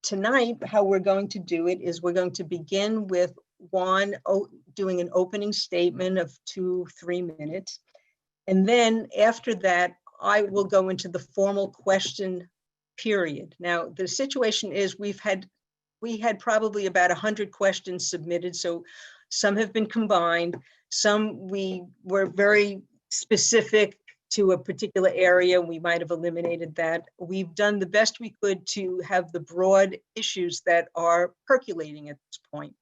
tonight, how we're going to do it is we're going to begin with Juan doing an opening statement of 2-3 minutes. And then after that, I will go into the formal question period. Now, the situation is we had probably about 100 questions submitted. So some have been combined. Some we were very specific to a particular area. We might have eliminated that. We've done the best we could to have the broad issues that are percolating at this point.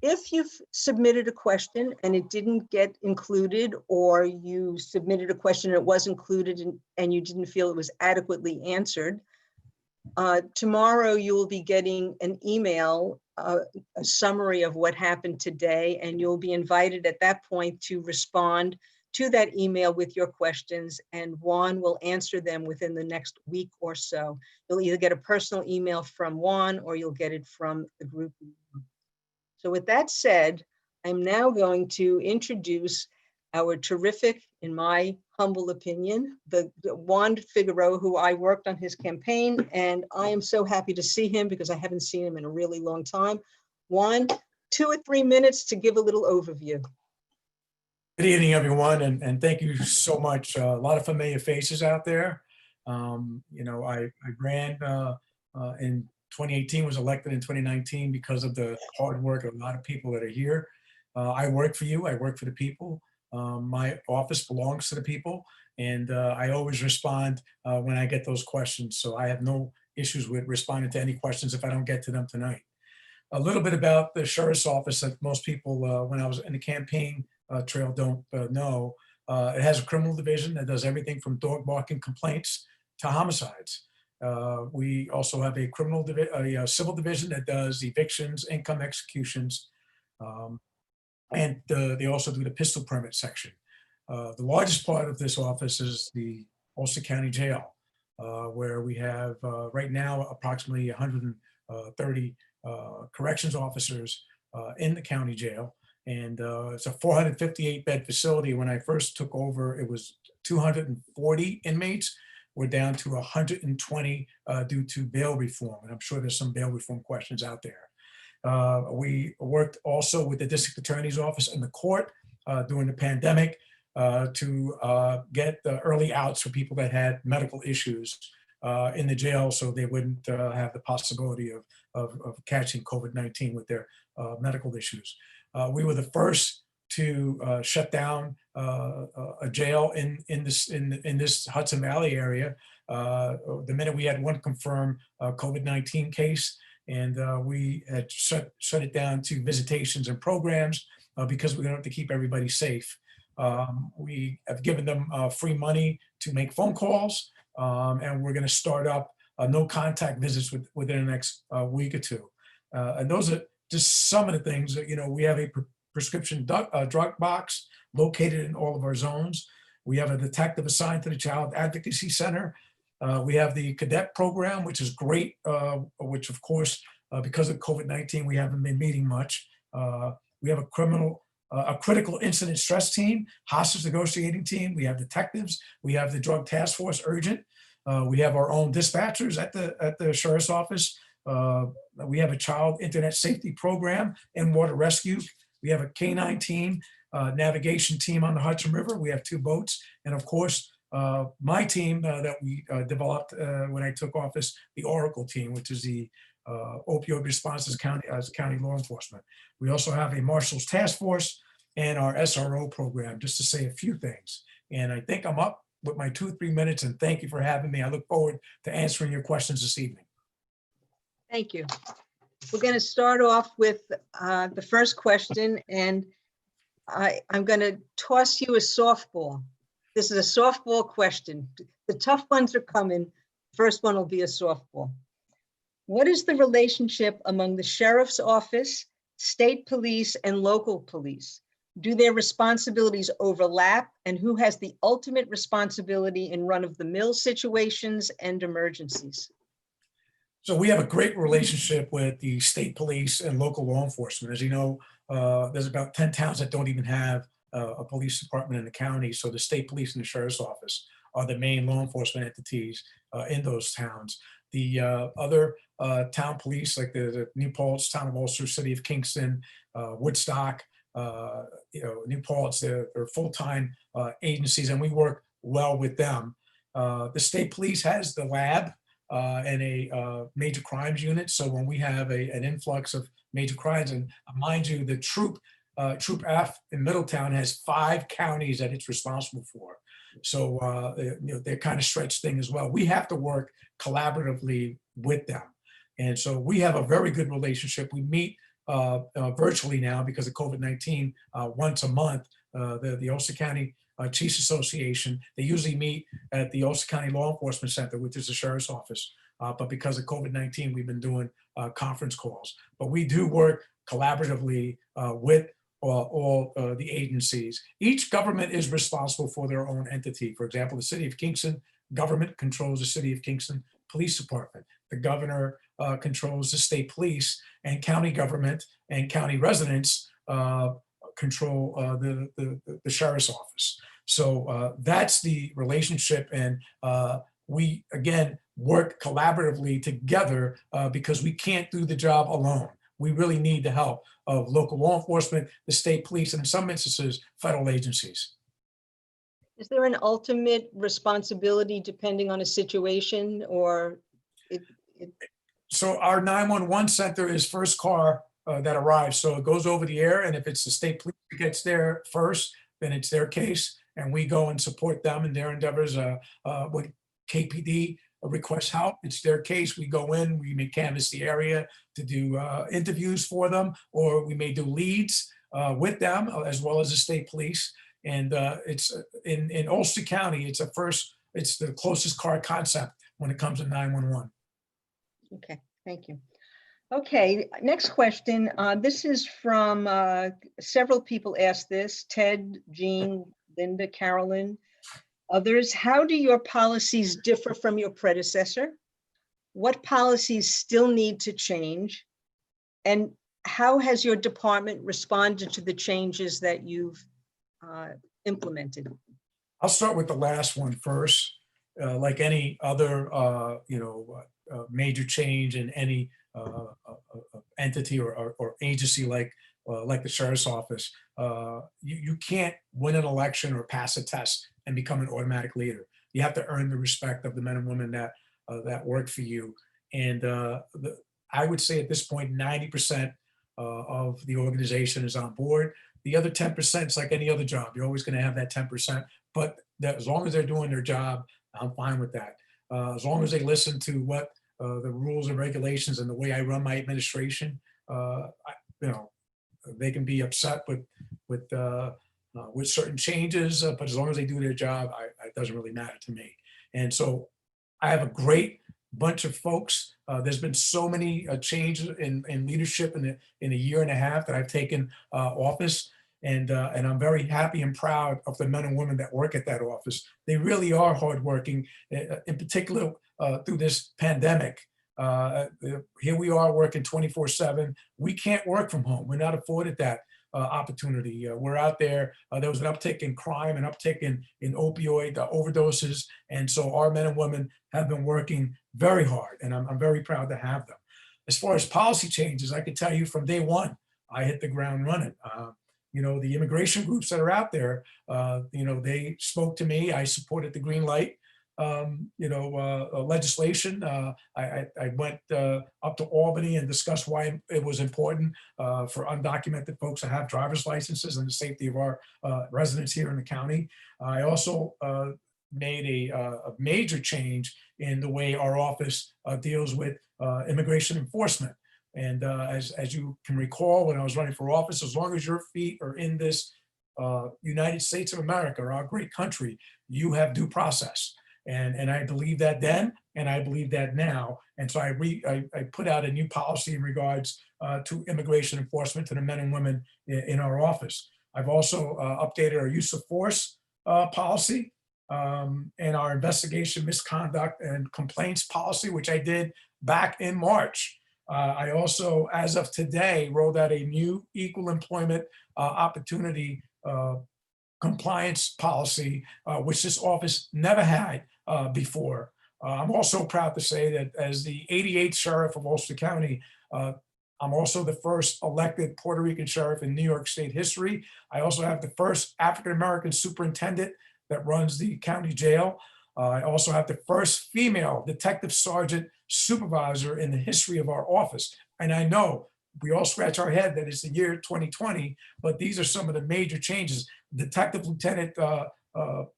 If you've submitted a question and it didn't get included, or you submitted a question and it was included and you didn't feel it was adequately answered, tomorrow you will be getting an email, a summary of what happened today, and you'll be invited at that point to respond to that email with your questions, and Juan will answer them within the next week or so. You'll either get a personal email from Juan or you'll get it from the group. So with that said, I'm now going to introduce our terrific, in my humble opinion, the Juan Figueora, who I worked on his campaign, and I am so happy to see him because I haven't seen him in a really long time. Juan, 2 or 3 minutes to give a little overview. Good evening, everyone, and thank you so much. A lot of familiar faces out there. You know, I ran in 2018, was elected in 2019 because of the hard work of a lot of people that are here. I work for you, I work for the people. My office belongs to the people, and I always respond when I get those questions. So I have no issues with responding to any questions if I don't get to them tonight. A little bit about the sheriff's office that most people, when I was in the campaign trail, don't know. It has a criminal division that does everything from dog barking complaints to homicides. We also have a civil division that does evictions, income executions, and they also do the pistol permit section. The largest part of this office is the Ulster County Jail, where we have right now approximately 130 corrections officers in the county jail. And it's a 458-bed facility. When I first took over, it was 240 inmates. We're down to 120 due to bail reform. And I'm sure there's some bail reform questions out there. We worked also with the district attorney's office and the court during the pandemic to get the early outs for people that had medical issues in the jail, so they wouldn't have the possibility of catching COVID-19 with their medical issues. We were the first to shut down a jail in this Hudson Valley area the minute we had one confirmed COVID-19 case, and we had shut it down to visitations and programs because we wanted to keep everybody safe. We have given them free money to make phone calls, and we're going to start up no contact visits within the next week or two. And those are just some of the things that, you know, we have a prescription drug box located in all of our zones. We have a detective assigned to the Child Advocacy Center. We have the cadet program, which is great, which of course, because of COVID-19, we haven't been meeting much. We have a critical incident stress team, hostage negotiating team. We have detectives. We have the drug task force urgent. We have our own dispatchers at the sheriff's office. We have a child internet safety program and water rescue. We have a K-9 team, navigation team on the Hudson River. We have 2 boats. And of course, my team that we developed when I took office, the Oracle team, which is the opioid response as county law enforcement. We also have a Marshals Task Force and our SRO program, just to say a few things. And I think I'm up with my 2 or 3 minutes, and thank you for having me. I look forward to answering your questions this evening. Thank you. We're going to start off with the first question, and I'm going to toss you a softball. This is a softball question. The tough ones are coming. First one will be a softball. What is the relationship among the sheriff's office, state police, and local police? Do their responsibilities overlap, and who has the ultimate responsibility in run-of-the-mill situations and emergencies? So we have a great relationship with the state police and local law enforcement. As you know, there's about 10 towns that don't even have a police department in the county. So the state police and the sheriff's office are the main law enforcement entities in those towns. The other town police, like the New Paltz, Town of Ulster, City of Kingston, Woodstock, New Paltz, they're full-time agencies, and we work well with them. The state police has the lab and a major crimes unit. So when we have an influx of major crimes, and mind you, the Troop F in Middletown has 5 counties that it's responsible for. So they're kind of stretched thing as well. We have to work collaboratively with them. And so we have a very good relationship. We meet virtually now because of COVID-19 once a month. The Ulster County Chiefs Association, they usually meet at the Ulster County Law Enforcement Center, which is the sheriff's office. But because of COVID-19, we've been doing conference calls. But we do work collaboratively with all the agencies. Each government is responsible for their own entity. For example, the City of Kingston government controls the City of Kingston Police Department. The governor controls the state police, and county government and county residents control the sheriff's office. So that's the relationship, and we again work collaboratively together because we can't do the job alone. We really need the help of local law enforcement, the state police, and in some instances, federal agencies. Is there an ultimate responsibility depending on a situation, or So our 911 center is first car that arrives. So it goes over the air, and if it's the state police that gets there first, then it's their case, and we go and support them in their endeavors. When KPD requests help, it's their case. We go in, we may canvass the area to do interviews for them, or we may do leads with them, as well as the state police. And it's in Ulster County, it's the closest car concept when it comes to 911. Okay, thank you. Okay, next question. This is from several people asked this: Ted, Jean, Linda, Carolyn, others. How do your policies differ from your predecessor? What policies still need to change? And how has your department responded to the changes that you've implemented? I'll start with the last one first. Like any other, major change in any entity or agency like the sheriff's office, you can't win an election or pass a test and become an automatic leader. You have to earn the respect of the men and women that work for you. And I would say at this point, 90% of the organization is on board. The other 10% is like any other job. You're always going to have that 10%, but as long as they're doing their job, I'm fine with that. As long as they listen to what the rules and regulations and the way I run my administration, they can be upset with certain changes, but as long as they do their job, it doesn't really matter to me. And so I have a great bunch of folks. There's been so many changes in leadership in a year and a half that I've taken office. And I'm very happy and proud of the men and women that work at that office. They really are hardworking, in particular through this pandemic. Here we are working 24/7. We can't work from home. We're not afforded that opportunity. We're out there. There was an uptick in crime, an uptick in opioid overdoses. And so our men and women have been working very hard, and I'm very proud to have them. As far as policy changes, I can tell you from day one, I hit the ground running. The immigration groups that are out there, they spoke to me. I supported the green light, legislation. I went up to Albany and discussed why it was important for undocumented folks to have driver's licenses and the safety of our residents here in the county. I also made a major change in the way our office deals with immigration enforcement. And as you can recall, when I was running for office, as long as your feet are in this United States of America, our great country, you have due process. And I believe that then, and I believe that now. And so I put out a new policy in regards to immigration enforcement to the men and women in our office. I've also updated our use of force policy and our investigation, misconduct, and complaints policy, which I did back in March. I also, as of today, rolled out a new equal employment opportunity compliance policy, which this office never had before. I'm also proud to say that as the 88th sheriff of Ulster County, I'm also the first elected Puerto Rican sheriff in New York State history. I also have the first African-American superintendent that runs the county jail. I also have the first female detective sergeant supervisor in the history of our office. And I know we all scratch our head that it's the year 2020, but these are some of the major changes. Detective Lieutenant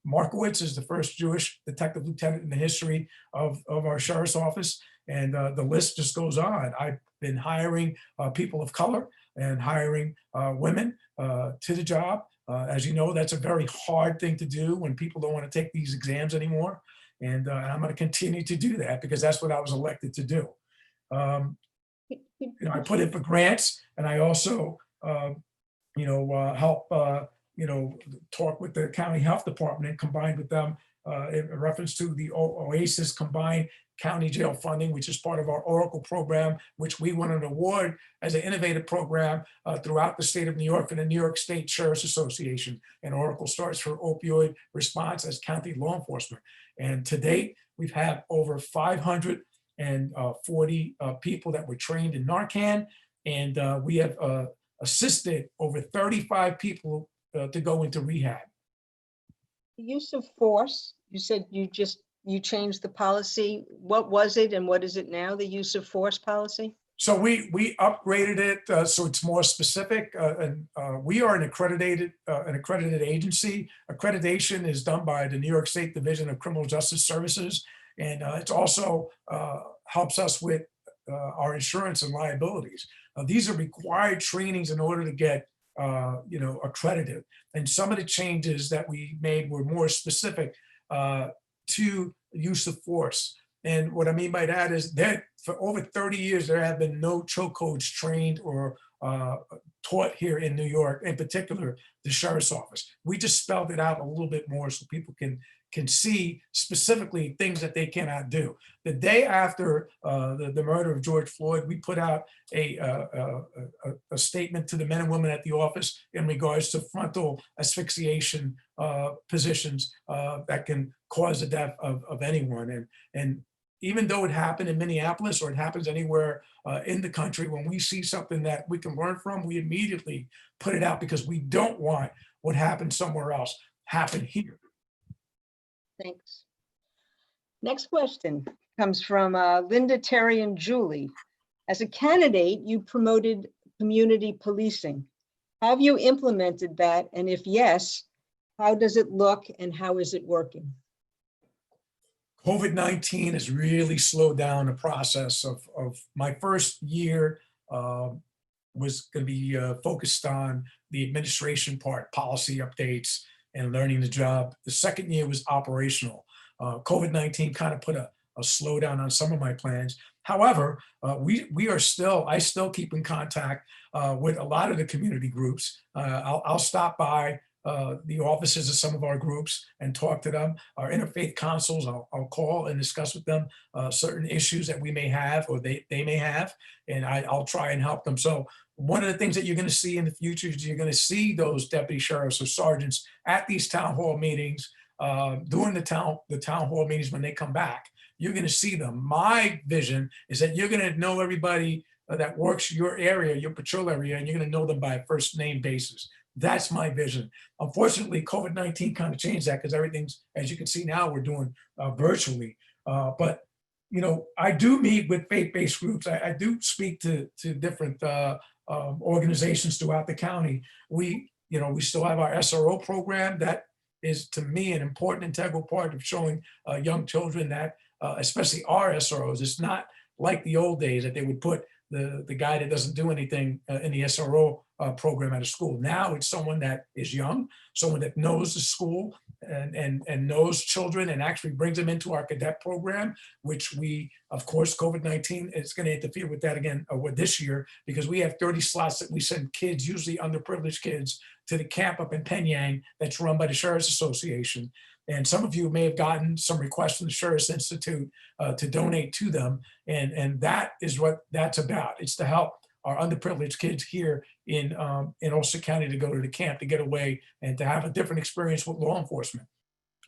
Markowitz is the first Jewish detective lieutenant in the history of our sheriff's office. And the list just goes on. I've been hiring people of color and hiring women to the job. As you know, that's a very hard thing to do when people don't want to take these exams anymore. And I'm going to continue to do that because that's what I was elected to do. I put in for grants, and I also, help, talk with the county health department, combined with them in reference to the OASIS combined county jail funding, which is part of our Oracle program, which we won an award as an innovative program throughout the state of New York and the New York State Sheriff's Association. And Oracle starts for opioid response as county law enforcement. And to date, we've had over 540 people that were trained in Narcan. And we have assisted over 35 people to go into rehab. The use of force, you said you changed the policy. What was it and what is it now, the use of force policy? So we upgraded it so it's more specific, and we are an accredited agency. Accreditation is done by the New York State Division of Criminal Justice Services, and it also helps us with our insurance and liabilities. These are required trainings in order to get accredited. And some of the changes that we made were more specific to use of force. And what I mean by that is that for over 30 years, there have been no chokeholds trained or taught here in New York, in particular, the sheriff's office. We just spelled it out a little bit more so people can see specifically things that they cannot do. The day after the murder of George Floyd, we put out a statement to the men and women at the office in regards to frontal asphyxiation positions that can cause the death of anyone. And even though it happened in Minneapolis or it happens anywhere in the country, when we see something that we can learn from, we immediately put it out because we don't want what happened somewhere else happen here. Thanks. Next question comes from Linda, Terry, and Julie. As a candidate, you promoted community policing. Have you implemented that? And if yes, how does it look and how is it working? COVID-19 has really slowed down the process of my first year was going to be focused on the administration part, policy updates and learning the job. The second year was operational. COVID-19 kind of put a slowdown on some of my plans. However, I still keep in contact with a lot of the community groups. I'll stop by the offices of some of our groups and talk to them. Our interfaith councils, I'll call and discuss with them certain issues that we may have or they may have, and I'll try and help them. So one of the things that you're going to see in the future is you're going to see those deputy sheriffs or sergeants at these town hall meetings, during the town hall meetings when they come back. You're going to see them. My vision is that you're going to know everybody that works your area, your patrol area, and you're going to know them by a first name basis. That's my vision. Unfortunately, COVID-19 kind of changed that because everything's, as you can see now, we're doing virtually. But I do meet with faith-based groups. I do speak to different organizations throughout the county. We still have our SRO program that is, to me, an important integral part of showing young children that, especially our SROs, it's not like the old days that they would put the guy that doesn't do anything in the SRO program at a school. Now it's someone that is young, someone that knows the school and knows children and actually brings them into our cadet program, which we, of course, COVID-19 is going to interfere with that again with this year, because we have 30 slots that we send kids, usually underprivileged kids, to the camp up in Penang that's run by the Sheriff's Association. And some of you may have gotten some requests from the Sheriff's Institute to donate to them. And that is what that's about. It's to help our underprivileged kids here in Ulster County to go to the camp, to get away and to have a different experience with law enforcement.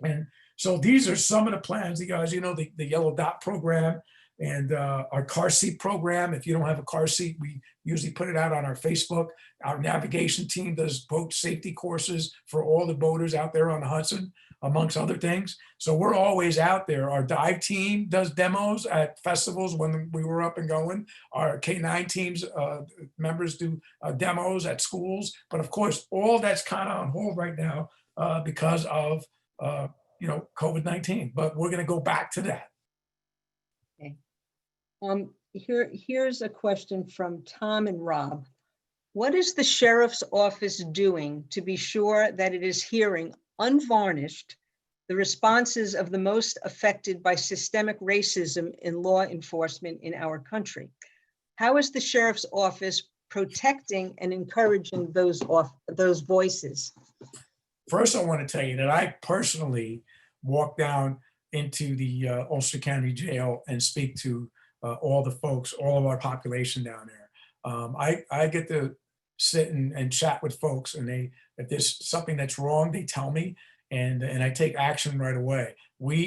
And So these are some of the plans. As you know, the yellow dot program and our car seat program. If you don't have a car seat, we usually put it out on our Facebook. Our navigation team does boat safety courses for all the boaters out there on the Hudson, amongst other things. So we're always out there. Our dive team does demos at festivals when we were up and going. Our K9 teams members do demos at schools. But of course, all that's kind of on hold right now because of COVID-19. But we're going to go back to that. Okay. Here's a question from Tom and Rob. What is the sheriff's office doing to be sure that it is hearing unvarnished the responses of the most affected by systemic racism in law enforcement in our country? How is the sheriff's office protecting and encouraging those voices? First, I want to tell you that I personally walk down into the Ulster County Jail and speak to all the folks, all of our population down there. I get to sit and chat with folks, and if there's something that's wrong, they tell me, and I take action right away.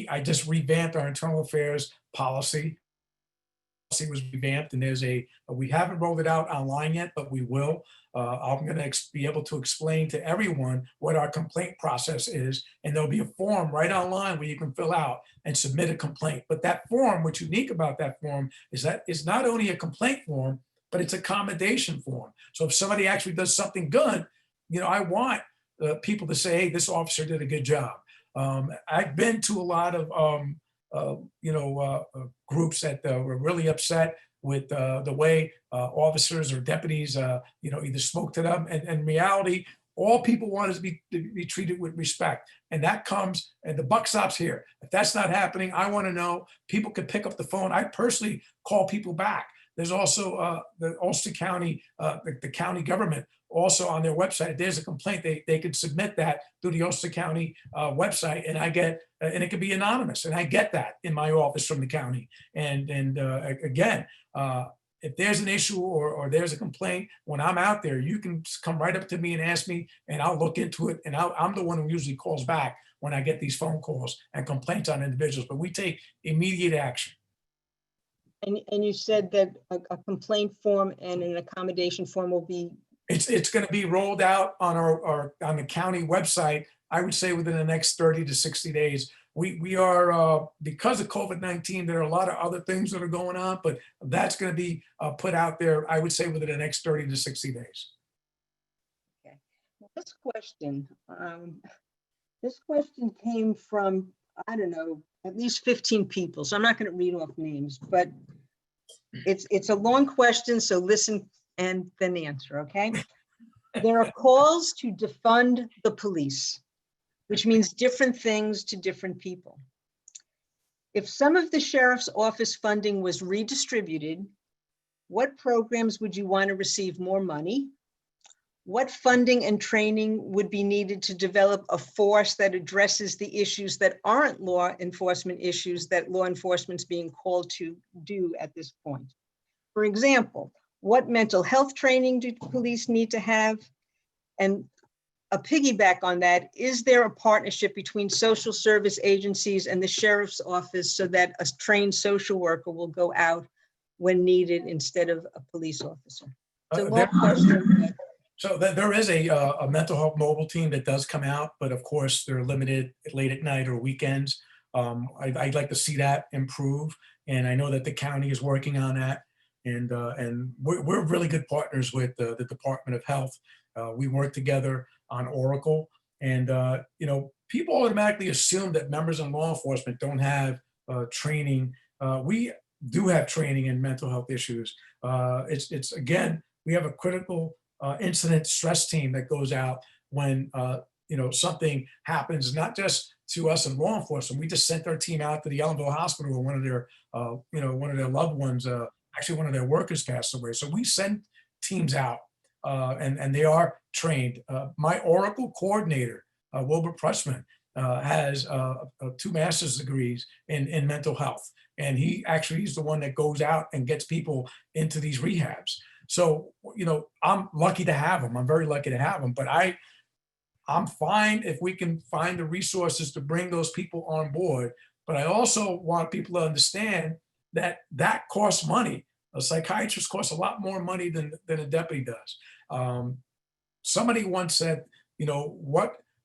I just revamped our internal affairs policy. Policy was revamped, and we haven't rolled it out online yet, but we will. I'm going to be able to explain to everyone what our complaint process is, and there'll be a form right online where you can fill out and submit a complaint. But that form, what's unique about that form is that it's not only a complaint form, but it's a commendation form. So if somebody actually does something good, I want people to say, hey, this officer did a good job. I've been to a lot of groups that were really upset with the way officers or deputies, either spoke to them. And in reality, all people want is to be treated with respect. And that comes, and the buck stops here. If that's not happening, I want to know. People could pick up the phone. I personally call people back. There's also the Ulster County, the county government, also on their website. If there's a complaint, they could submit that through the Ulster County website, and and it could be anonymous, and I get that in my office from the county. And again, if there's an issue or there's a complaint, when I'm out there, you can come right up to me and ask me, and I'll look into it. And I'm the one who usually calls back when I get these phone calls and complaints on individuals. But we take immediate action. And you said that a complaint form and an accommodation form will be. It's going to be rolled out on on the county website. I would say within the next 30 to 60 days. We are, because of COVID-19, there are a lot of other things that are going on, but that's going to be put out there, I would say, within the next 30 to 60 days. Okay. This question came from, I don't know, at least 15 people. So I'm not going to read off names, but it's a long question. So listen and then answer, okay? There are calls to defund the police, which means different things to different people. If some of the sheriff's office funding was redistributed, what programs would you want to receive more money? What funding and training would be needed to develop a force that addresses the issues that aren't law enforcement issues that law enforcement's being called to do at this point? For example, what mental health training do police need to have? And a piggyback on that, is there a partnership between social service agencies and the sheriff's office so that a trained social worker will go out when needed instead of a police officer? So long question. So there is a mental health mobile team that does come out, but of course they're limited late at night or weekends. I'd like to see that improve, and I know that the county is working on that. And we're really good partners with the Department of Health. We work together on Oracle, and people automatically assume that members in law enforcement don't have training. We do have training in mental health issues. It's again, we have a critical incident stress team that goes out when something happens, not just to us in law enforcement. We just sent our team out to the Ellenville Hospital where one of their loved ones, actually one of their workers, passed away. So we send teams out, and they are trained. My Oracle coordinator, Wilbur Pressman, has 2 master's degrees in mental health, and he's the one that goes out and gets people into these rehabs. So, I'm lucky to have him. I'm very lucky to have him. But I'm fine if we can find the resources to bring those people on board. But I also want people to understand that that costs money. A psychiatrist costs a lot more money than a deputy does. Somebody once said,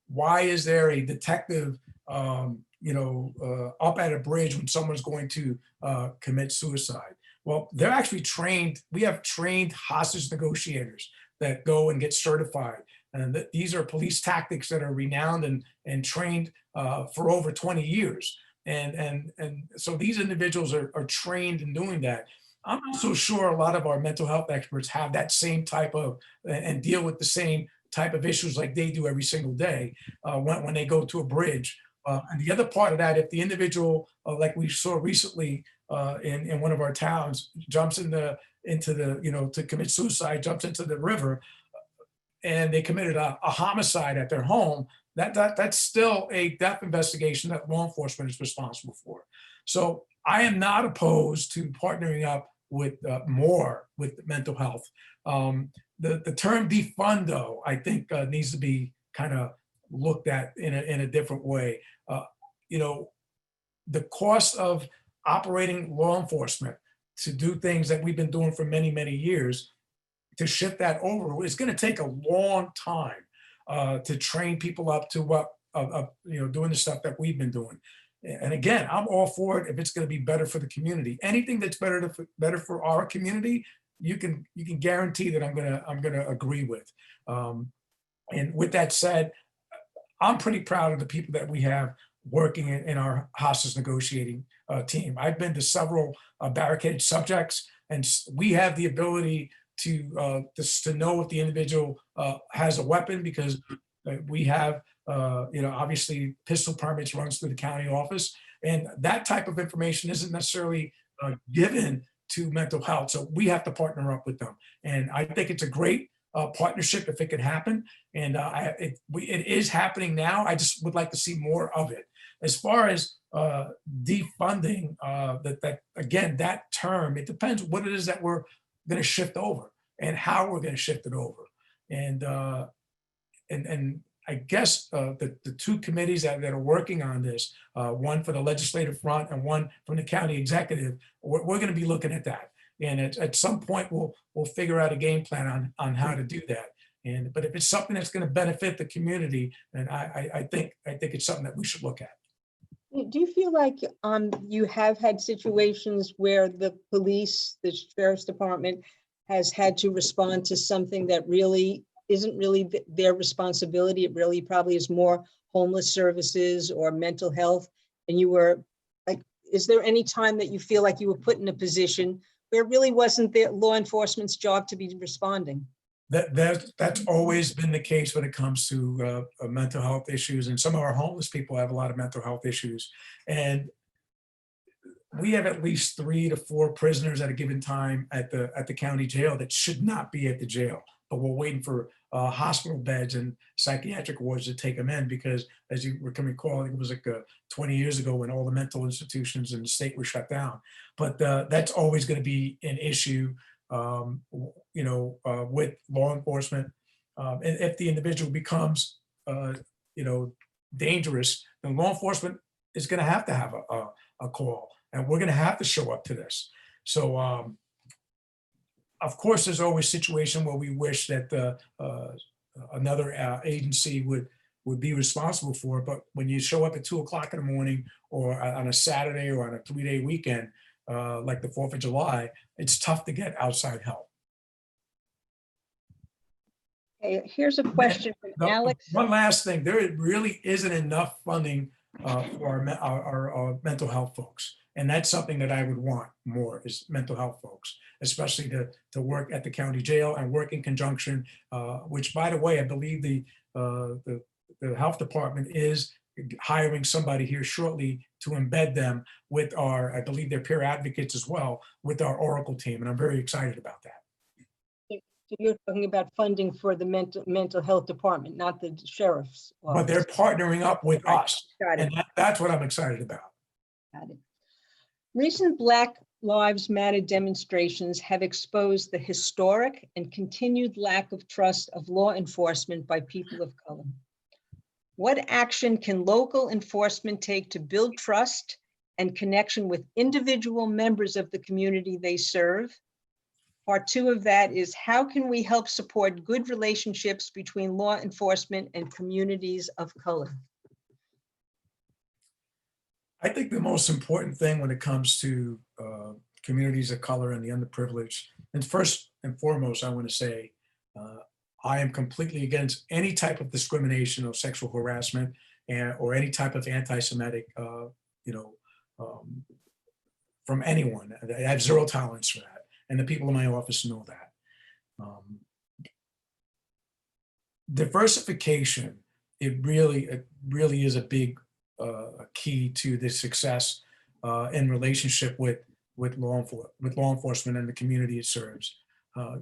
why is there a detective, up at a bridge when someone's going to commit suicide? Well, they're actually trained. We have trained hostage negotiators that go and get certified. And these are police tactics that are renowned and trained for over 20 years. And so these individuals are trained in doing that. I'm also sure a lot of our mental health experts have that same type of, and deal with the same type of issues like they do every single day when they go to a bridge. And the other part of that, if the individual, like we saw recently in one of our towns, jumps into the, to commit suicide, jumps into the river, and they committed a homicide at their home, that's still a death investigation that law enforcement is responsible for. So I am not opposed to partnering up with more with mental health. The term defund, though, I think needs to be kind of looked at in a different way. The cost of operating law enforcement to do things that we've been doing for many, many years, to shift that over, it's going to take a long time to train people up to what, doing the stuff that we've been doing. And again, I'm all for it if it's going to be better for the community. Anything that's better for our community, you can guarantee that I'm gonna agree with. And with that said, I'm pretty proud of the people that we have working in our hostage negotiating team. I've been to several barricaded subjects, and we have the ability to know if the individual has a weapon, because we have obviously pistol permits runs through the county office, and that type of information isn't necessarily given to mental health. So we have to partner up with them. And I think it's a great partnership if it could happen. And it is happening now. I just would like to see more of it. As far as defunding, that term, it depends what it is that we're going to shift over and how we're going to shift it over. And I guess the two committees that are working on this, one for the legislative front and one from the county executive, we're going to be looking at that. And at some point, we'll figure out a game plan on how to do that. But if it's something that's going to benefit the community, then I think it's something that we should look at. Do you feel like you have had situations where the police, the sheriff's department, has had to respond to something that really isn't really their responsibility? It really probably is more homeless services or mental health. And you were like, is there any time that you feel like you were put in a position where it really wasn't the law enforcement's job to be responding? That's always been the case when it comes to mental health issues. And some of our homeless people have a lot of mental health issues. And we have at least 3 to 4 prisoners at a given time at the county jail that should not be at the jail, but we're waiting for hospital beds and psychiatric wards to take them in, because as you can recall, it was like 20 years ago when all the mental institutions in the state were shut down. But that's always going to be an issue, with law enforcement. And if the individual becomes, dangerous, then law enforcement is going to have a call, and we're going to have to show up to this. So, of course, there's always a situation where we wish that another agency would be responsible for it. But when you show up at 2 o'clock in the morning, or on a Saturday, or on a 3-day weekend, like the 4th of July, it's tough to get outside help. Okay, here's a question from Alex. One last thing, there really isn't enough funding for our mental health folks. And that's something that I would want more, is mental health folks, especially to work at the county jail and work in conjunction, which, by the way, I believe the health department is hiring somebody here shortly to embed them with I believe they're peer advocates as well, with our Oracle team. And I'm very excited about that. You're talking about funding for the mental health department, not the sheriff's office. But they're partnering up with us. Got it. And that's what I'm excited about. Got it. Recent Black Lives Matter demonstrations have exposed the historic and continued lack of trust of law enforcement by people of color. What action can local enforcement take to build trust and connection with individual members of the community they serve? Part 2 of that is, how can we help support good relationships between law enforcement and communities of color? I think the most important thing when it comes to communities of color and the underprivileged, and first and foremost, I want to say, I am completely against any type of discrimination or sexual harassment or any type of anti-Semitic, from anyone. I have zero tolerance for that. And the people in my office know that. Diversification, it really is a big key to the success in relationship with law enforcement and the community it serves.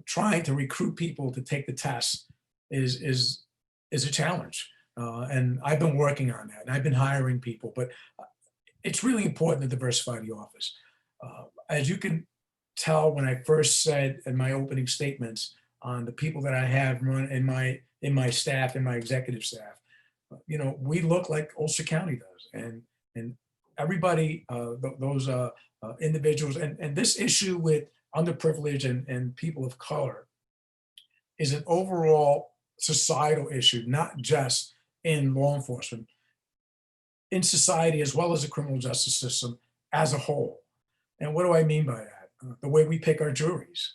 Trying to recruit people to take the test is a challenge, and I've been working on that, and I've been hiring people. But it's really important to diversify the office. As you can tell, when I first said in my opening statements on the people that I have run in my staff, in my executive staff, we look like Ulster County does, and everybody, those individuals, and this issue with underprivileged and people of color is an overall societal issue, not just in law enforcement, in society as well as the criminal justice system as a whole. And what do I mean by that? The way we pick our juries.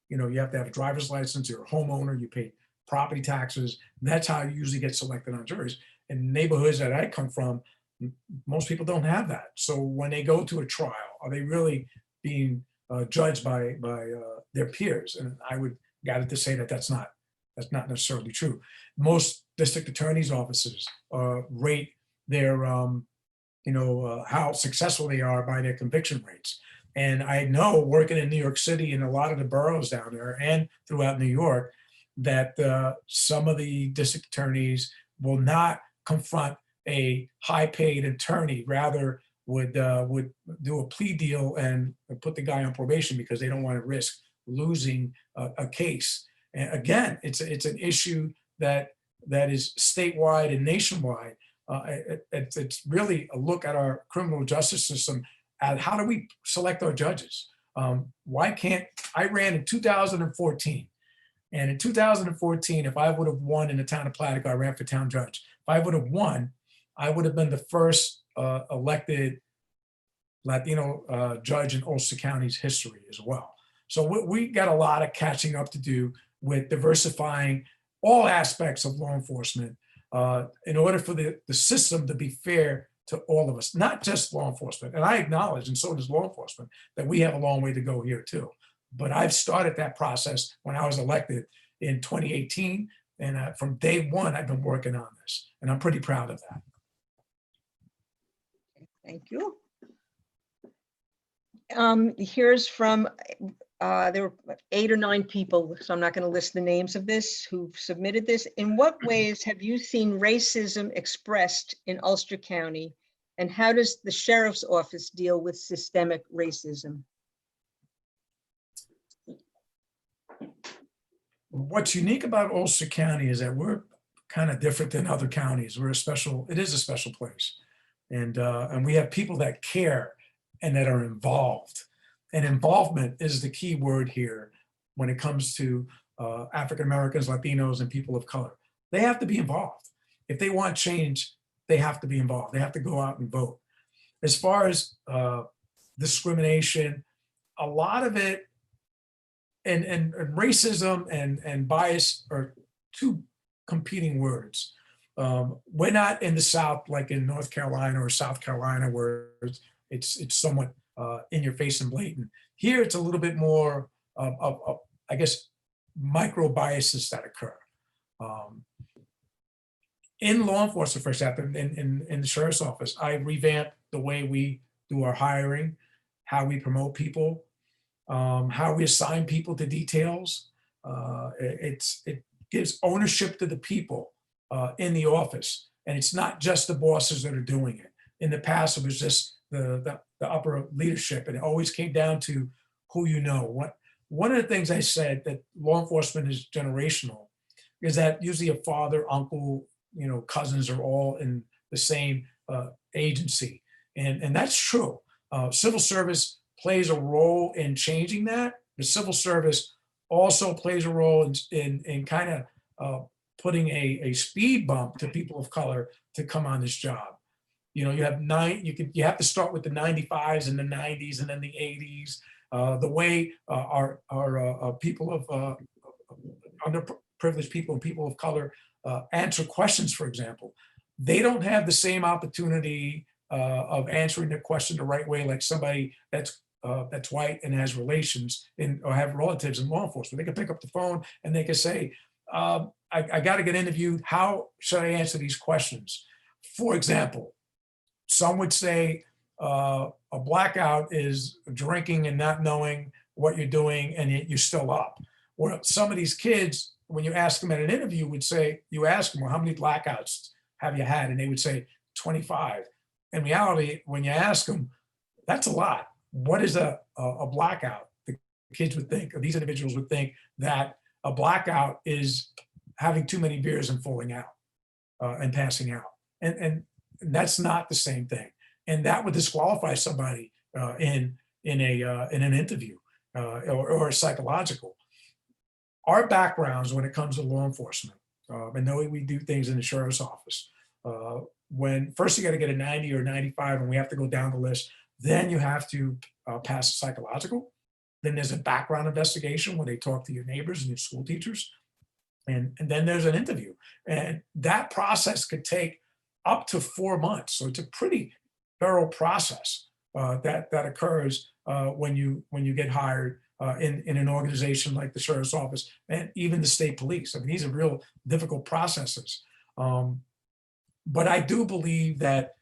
You have to have a driver's license, you're a homeowner, you pay property taxes. That's how you usually get selected on juries. In neighborhoods that I come from, most people don't have that. So when they go to a trial, are they really being judged by their peers? And I would gather to say that that's not necessarily true. Most district attorneys' offices rate their how successful they are by their conviction rates. And I know, working in New York City and a lot of the boroughs down there and throughout New York, that some of the district attorneys will not confront a high-paid attorney, rather would do a plea deal and put the guy on probation because they don't want to risk losing a case. And again, it's an issue that is statewide and nationwide. It's really a look at our criminal justice system, at how do we select our judges? Why can't, I ran in 2014. And in 2014, if I would have won in the town of Plattico, I ran for town judge. If I would have won, I would have been the first elected Latino judge in Ulster County's history as well. So we got a lot of catching up to do with diversifying all aspects of law enforcement in order for the system to be fair to all of us, not just law enforcement. And I acknowledge, and so does law enforcement, that we have a long way to go here too. But I've started that process when I was elected in 2018. And from day one, I've been working on this. And I'm pretty proud of that. Thank you. Here's from, there were 8 or 9 people, so I'm not going to list the names of this, who submitted this. In what ways have you seen racism expressed in Ulster County? And how does the sheriff's office deal with systemic racism? What's unique about Ulster County is that we're kind of different than other counties. It is a special place. And we have people that care and that are involved. And involvement is the key word here when it comes to African Americans, Latinos, and people of color. They have to be involved. If they want change, they have to be involved. They have to go out and vote. As far as discrimination, a lot of it, and racism and bias are two competing words. We're not in the South like in North Carolina or South Carolina, where it's somewhat in your face and blatant. Here, it's a little bit more of I guess, micro biases that occur. In law enforcement, for example, in the sheriff's office, I revamped the way we do our hiring, how we promote people, how we assign people to details. It gives ownership to the people in the office, and it's not just the bosses that are doing it. In the past, it was just the upper leadership, and it always came down to who you know. One of the things I said, that law enforcement is generational, is that usually a father, uncle, cousins are all in the same agency. And that's true. Civil service plays a role in changing that. The civil service also plays a role in kind of putting a speed bump to people of color to come on this job. You have to start with the 95s and the 90s and then the 80s. The way our people of underprivileged people and people of color answer questions, for example, they don't have the same opportunity of answering the question the right way, like somebody that's white and has relations or have relatives in law enforcement. They can pick up the phone and they can say, I got to get interviewed. How should I answer these questions? For example, some would say a blackout is drinking and not knowing what you're doing and yet you're still up. Or some of these kids, when you ask them at an interview, would say, you ask them, well, how many blackouts have you had? And they would say 25. In reality, when you ask them, that's a lot. What is a blackout? The kids would think, or these individuals would think, that a blackout is having too many beers and falling out and passing out. And that's not the same thing. And that would disqualify somebody in an interview or a psychological. Our backgrounds when it comes to law enforcement, and the way we do things in the sheriff's office, when first you got to get a 90 or 95 and we have to go down the list, then you have to pass a psychological. Then there's a background investigation where they talk to your neighbors and your school teachers. And then there's an interview. And that process could take up to 4 months. So it's a pretty thorough process that occurs when you get hired in an organization like the sheriff's office and even the state police. I mean, these are real difficult processes. But I do believe that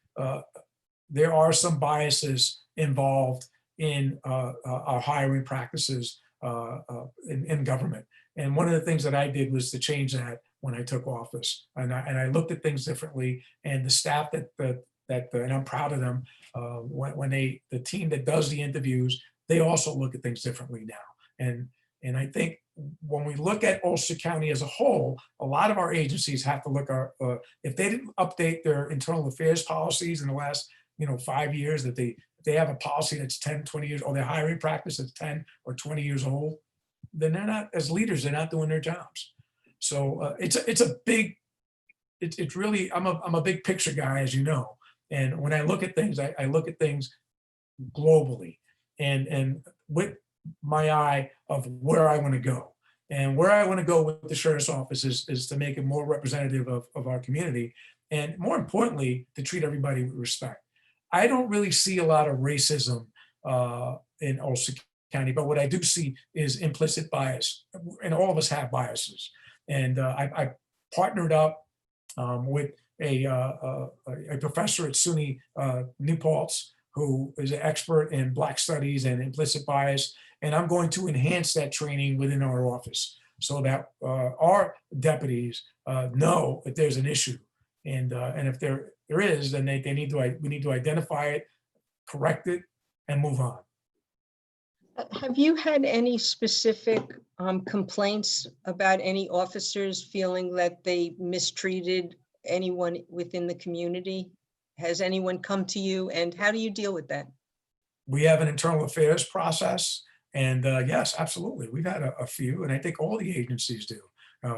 there are some biases involved in our hiring practices in government. And one of the things that I did was to change that when I took office. And I looked at things differently. And the staff and I'm proud of them, when the team that does the interviews, they also look at things differently now. And I think when we look at Ulster County as a whole, a lot of our agencies have to look at, if they didn't update their internal affairs policies in the last 5 years, that they have a policy that's 10, 20 years, or their hiring practice that's 10 or 20 years old, then they're not, as leaders, they're not doing their jobs. So it's really, I'm a big picture guy, as you know. And when I look at things, I look at things globally and with my eye of where I want to go. And where I want to go with the sheriff's office is to make it more representative of our community. And more importantly, to treat everybody with respect. I don't really see a lot of racism in Ulster County, but what I do see is implicit bias. And all of us have biases. And I partnered up with a professor at SUNY New Paltz, who is an expert in Black studies and implicit bias. And I'm going to enhance that training within our office so that our deputies know if there's an issue. And if there is, then we need to identify it, correct it, and move on. Have you had any specific complaints about any officers feeling that they mistreated anyone within the community? Has anyone come to you, and how do you deal with that? We have an internal affairs process, and yes, absolutely. We've had a few, and I think all the agencies do.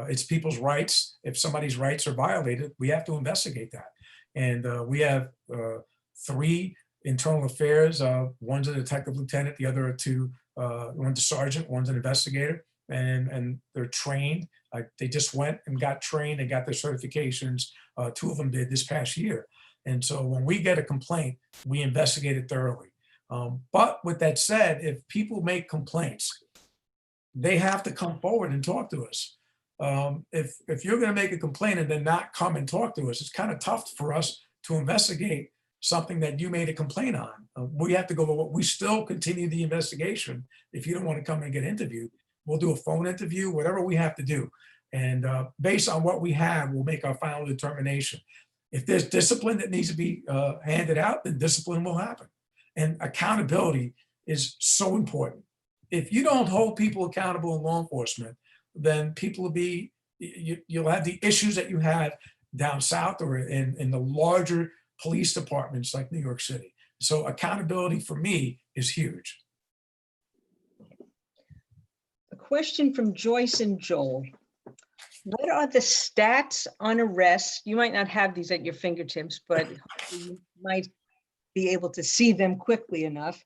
It's people's rights. If somebody's rights are violated, we have to investigate that. And we have 3 internal affairs. One's a detective lieutenant, the other are 2, one's a sergeant, one's an investigator, and they're trained. They just went and got trained and got their certifications. 2 of them did this past year. And so when we get a complaint, we investigate it thoroughly. But with that said, if people make complaints, they have to come forward and talk to us. If you're going to make a complaint and then not come and talk to us, it's kind of tough for us to investigate something that you made a complaint on. We have to go, we still continue the investigation. If you don't want to come and get interviewed, we'll do a phone interview, whatever we have to do. And based on what we have, we'll make our final determination. If there's discipline that needs to be handed out, then discipline will happen. And accountability is so important. If you don't hold people accountable in law enforcement, then people will you'll have the issues that you have down south or in the larger police departments like New York City. So accountability for me is huge. A question from Joyce and Joel. What are the stats on arrests? You might not have these at your fingertips, but you might be able to see them quickly enough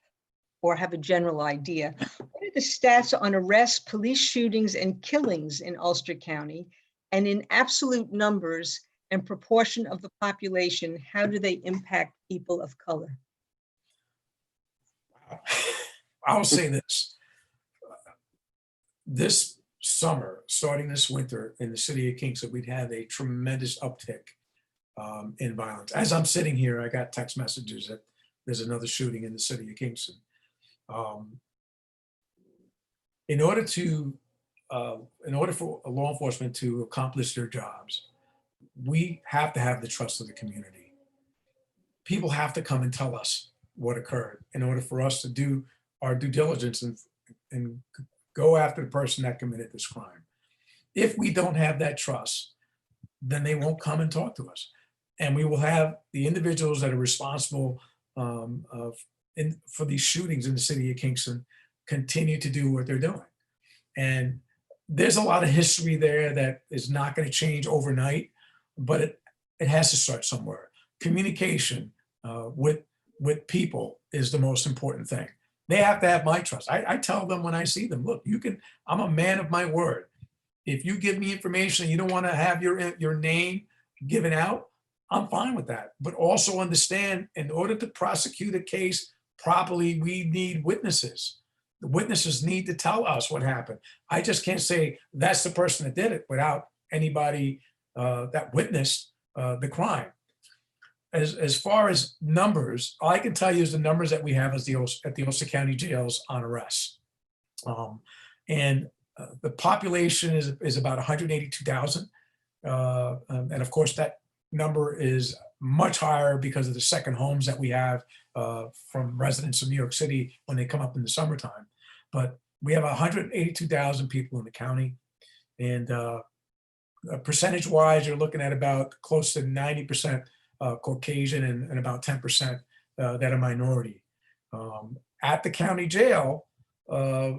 or have a general idea. What are the stats on arrests, police shootings, and killings in Ulster County? And in absolute numbers and proportion of the population, how do they impact people of color? I'll say this. This summer, starting this winter in the city of Kingston, we'd had a tremendous uptick in violence. As I'm sitting here, I got text messages that there's another shooting in the city of Kingston. In order for law enforcement to accomplish their jobs, we have to have the trust of the community. People have to come and tell us what occurred in order for us to do our due diligence and go after the person that committed this crime. If we don't have that trust, then they won't come and talk to us. And we will have the individuals that are responsible for these shootings in the city of Kingston continue to do what they're doing. And there's a lot of history there that is not going to change overnight, but it has to start somewhere. Communication with people is the most important thing. They have to have my trust. I tell them when I see them, look, I'm a man of my word. If you give me information and you don't want to have your name given out, I'm fine with that. But also understand, in order to prosecute a case properly, we need witnesses. The witnesses need to tell us what happened. I just can't say that's the person that did it without anybody that witnessed the crime. As far as numbers, all I can tell you is the numbers that we have at the Ulster County jails on arrests. And the population is about 182,000. And of course, that number is much higher because of the second homes that we have from residents of New York City when they come up in the summertime. But we have 182,000 people in the county. And percentage-wise, you're looking at about close to 90% Caucasian and about 10% that are minority. At the county jail,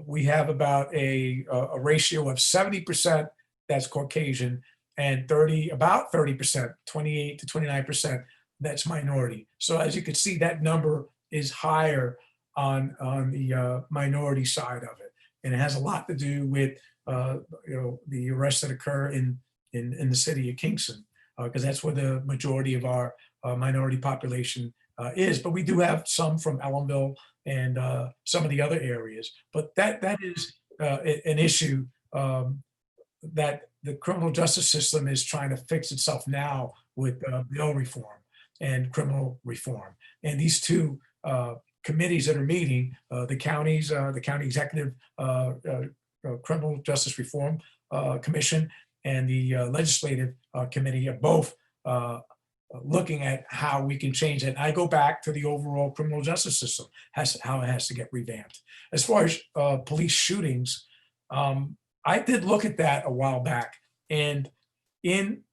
we have about a ratio of 70% that's Caucasian and about 30%, 28 to 29% that's minority. So as you can see, that number is higher on the minority side of it. And it has a lot to do with the arrests that occur in the city of Kingston, because that's where the majority of our minority population is. But we do have some from Ellenville and some of the other areas. But that is an issue that the criminal justice system is trying to fix itself now with bail reform and criminal reform. And these two committees that are meeting, the county executive criminal justice reform commission and the legislative committee are both looking at how we can change it. I go back to the overall criminal justice system, how it has to get revamped. As far as police shootings, I did look at that a while back. And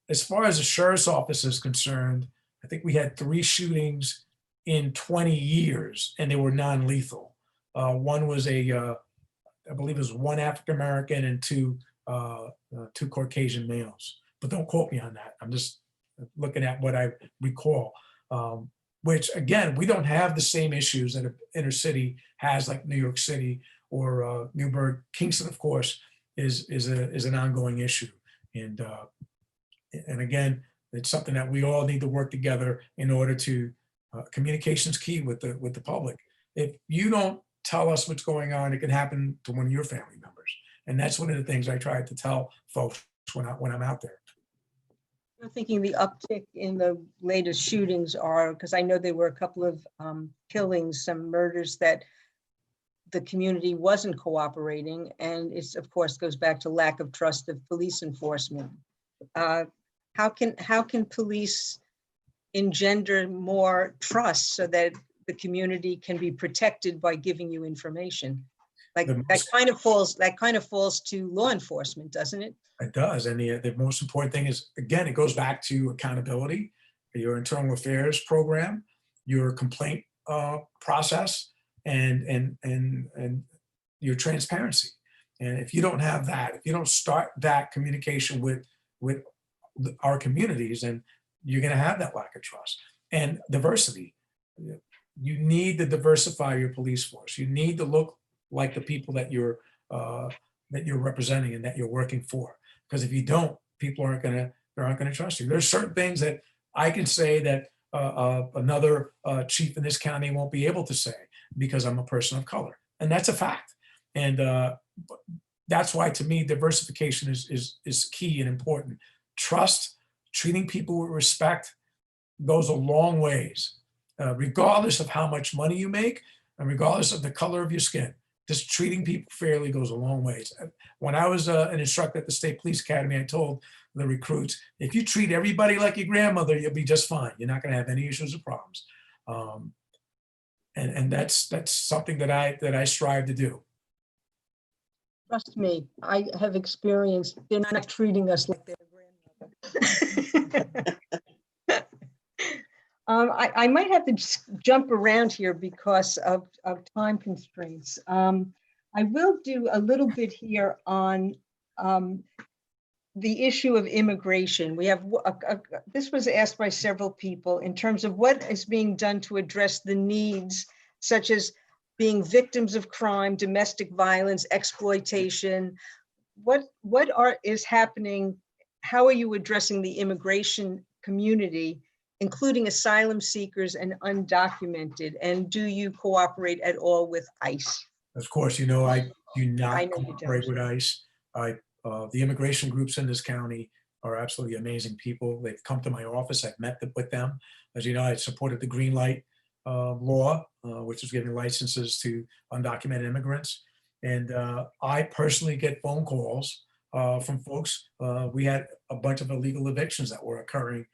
as far as the sheriff's office is concerned, I think we had 3 shootings in 20 years, and they were non-lethal. One was I believe it was 1 African-American and 2 Caucasian males. But don't quote me on that. I'm just looking at what I recall, which again, we don't have the same issues that an inner city has, like New York City or Newburgh. Kingston, of course, is an ongoing issue. And again, it's something that we all need to work together in order to, communication's key with the public. If you don't tell us what's going on, it can happen to one of your family members. And that's one of the things I try to tell folks when I'm out there. I'm thinking the uptick in the latest shootings are, because I know there were a couple of killings, some murders that the community wasn't cooperating. And it's, of course, goes back to lack of trust of police enforcement. How can police engender more trust so that the community can be protected by giving you information? Like The that kind of falls to law enforcement, doesn't it? It does. And the most important thing is, again, it goes back to accountability, your internal affairs program, your complaint process, and your transparency. And if you don't have that, if you don't start that communication with our communities, then you're going to have that lack of trust. And diversity. You need to diversify your police force. You need to look like the people that you're representing and that you're working for. Because if you don't, people aren't going to trust you. There's certain things that I can say that another chief in this county won't be able to say because I'm a person of color, and that's a fact. And that's why, to me, diversification is key and important. Trust, treating people with respect, goes a long ways, regardless of how much money you make and regardless of the color of your skin. Just treating people fairly goes a long ways. When I was an instructor at the State Police Academy, I told the recruits, if you treat everybody like your grandmother, you'll be just fine. You're not going to have any issues or problems. And that's something that I strive to do. Trust me, I have experienced, they're not treating us like their grandmother. I might have to just jump around here because of time constraints. I will do a little bit here on the issue of immigration. We have, this was asked by several people in terms of what is being done to address the needs, such as being victims of crime, domestic violence, exploitation. What is happening? How are you addressing the immigration community, including asylum seekers and undocumented? And do you cooperate at all with ICE? Of course, you know, I do not I know you cooperate don't. with ICE. The immigration groups in this county are absolutely amazing people. They've come to my office. I've met with them. As you know, I supported the green light law, which is giving licenses to undocumented immigrants. And I personally get phone calls from folks. We had a bunch of illegal evictions that were occurring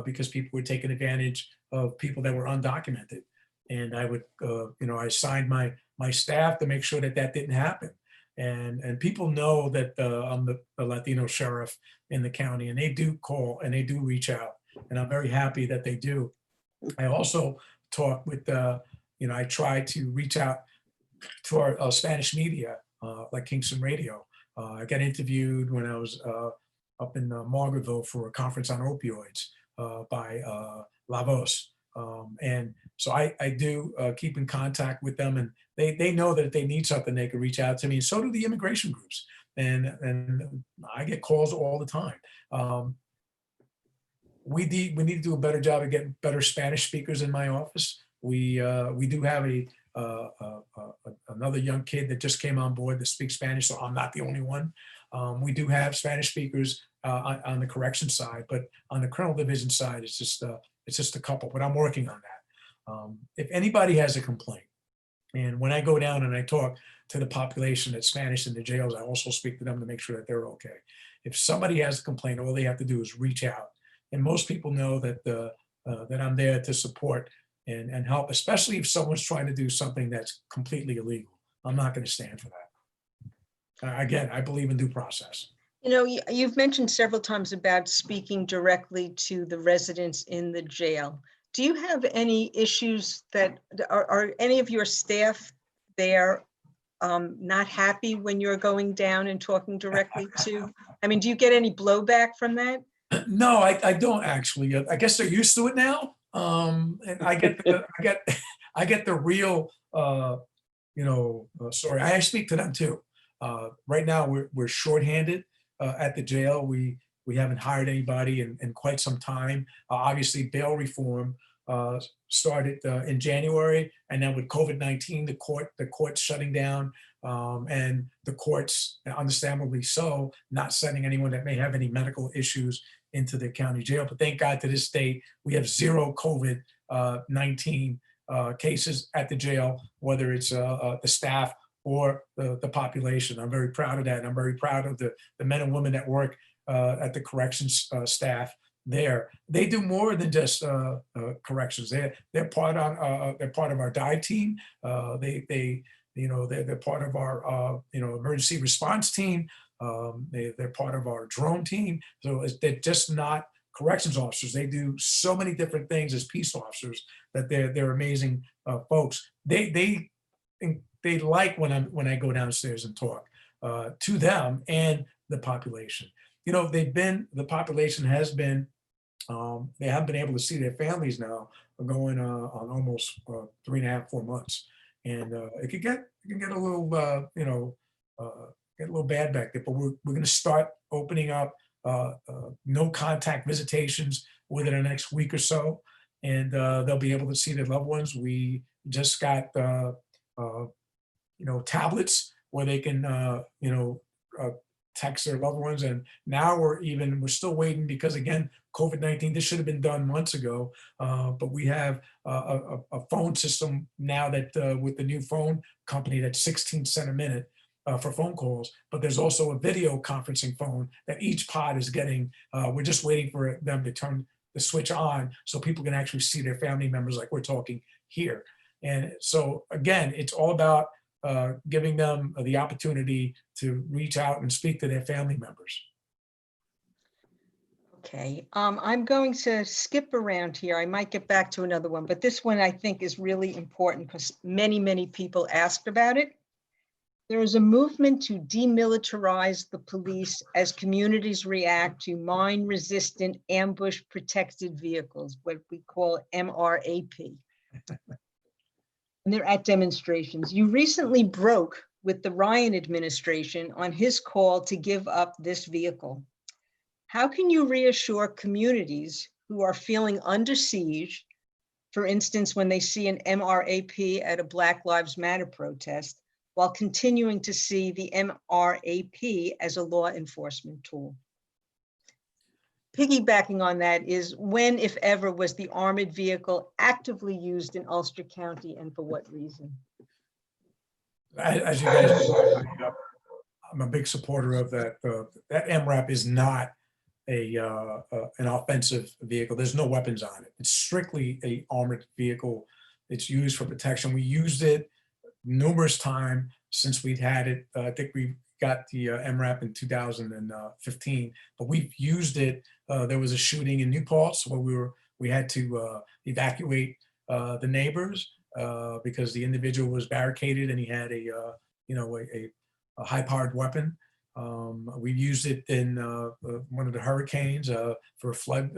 because people were taking advantage of people that were undocumented. And I would, I assigned my staff to make sure that didn't happen. And people know that I'm the Latino sheriff in the county, and they do call and they do reach out. And I'm very happy that they do. I also talk with, I try to reach out to our Spanish media, like Kingston Radio. I got interviewed when I was up in Margaretville for a conference on opioids by La Voz. And so I do keep in contact with them, and they know that if they need something, they can reach out to me. And so do the immigration groups. And I get calls all the time. We need to do a better job of getting better Spanish speakers in my office. We do have another young kid that just came on board that speaks Spanish, so I'm not the only one. We do have Spanish speakers on the correction side, but on the criminal division side, it's just a couple. But I'm working on that. If anybody has a complaint, and when I go down and I talk to the population that's Spanish in the jails, I also speak to them to make sure that they're okay. If somebody has a complaint, all they have to do is reach out. And most people know that that I'm there to support and help, especially if someone's trying to do something that's completely illegal. I'm not going to stand for that. Again, I believe in due process. You know, you've mentioned several times about speaking directly to the residents in the jail. Do you have any issues that are any of your staff there not happy when you're going down and talking directly to? I mean, do you get any blowback from that? No, I don't actually. I guess they're used to it now. And I get the real story. I speak to them too. Right now we're shorthanded at the jail. We haven't hired anybody in quite some time. Obviously, bail reform started in January, and then with COVID-19, the courts shutting down, and the courts, understandably so, not sending anyone that may have any medical issues into the county jail. But thank God to this day, we have zero COVID-19 cases at the jail, whether it's the staff or the population. I'm very proud of that. And I'm very proud of the men and women that work at the corrections staff there. They do more than just corrections. They're part of our dive team. They They're part of our, emergency response team. They're part of our drone team. So they're just not corrections officers. They do so many different things as peace officers that they're amazing folks. They like when I go downstairs and talk to them and the population. The population has been, they haven't been able to see their families now going on almost 3.5, 4 months. And it can get a little, get a little bad back there, but we're going to start opening up no contact visitations within the next week or so. And they'll be able to see their loved ones. We just got, tablets where they can, text their loved ones. And now we're still waiting because, again, COVID-19, this should have been done months ago. But we have a phone system now that with the new phone company that's 16 cents a minute for phone calls. But there's also a video conferencing phone that each pod is getting. We're just waiting for them to turn the switch on so people can actually see their family members like we're talking here. And so, again, it's all about giving them the opportunity to reach out and speak to their family members. Okay, I'm going to skip around here. I might get back to another one, but this one I think is really important because many people asked about it. There is a movement to demilitarize the police as communities react to mine-resistant ambush-protected vehicles, what we call MRAP. And they're at demonstrations. You recently broke with the Ryan administration on his call to give up this vehicle. How can you reassure communities who are feeling under siege, for instance, when they see an MRAP at a Black Lives Matter protest, while continuing to see the MRAP as a law enforcement tool? Piggybacking on that is, when, if ever, was the armored vehicle actively used in Ulster County and for what reason? As you guys know, I'm a big supporter of that. That MRAP is not an offensive vehicle. There's no weapons on it. It's strictly a armored vehicle. It's used for protection. We used it numerous times since we've had it. I think we got the MRAP in 2015, but we've used it. There was a shooting in New Paltz where we had to evacuate the neighbors because the individual was barricaded and he had a high-powered weapon. We've used it in one of the hurricanes for flood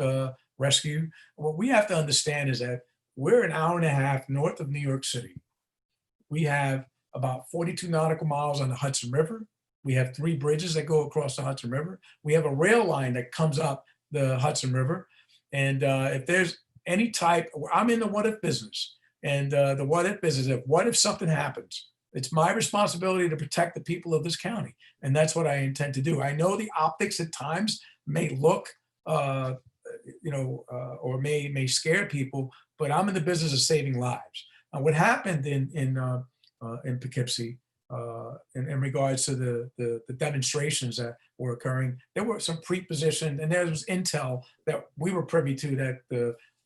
rescue. What we have to understand is that we're an hour and a half north of New York City. We have about 42 nautical miles on the Hudson River. We have 3 bridges that go across the Hudson River. We have a rail line that comes up the Hudson River. And if there's any type, I'm in the what if business. And the what if business, what if something happens? It's my responsibility to protect the people of this county. And that's what I intend to do. I know the optics at times may look, or may scare people, but I'm in the business of saving lives. What happened in Poughkeepsie, in regards to the demonstrations that were occurring, there were some pre-positioned, and there was intel that we were privy to that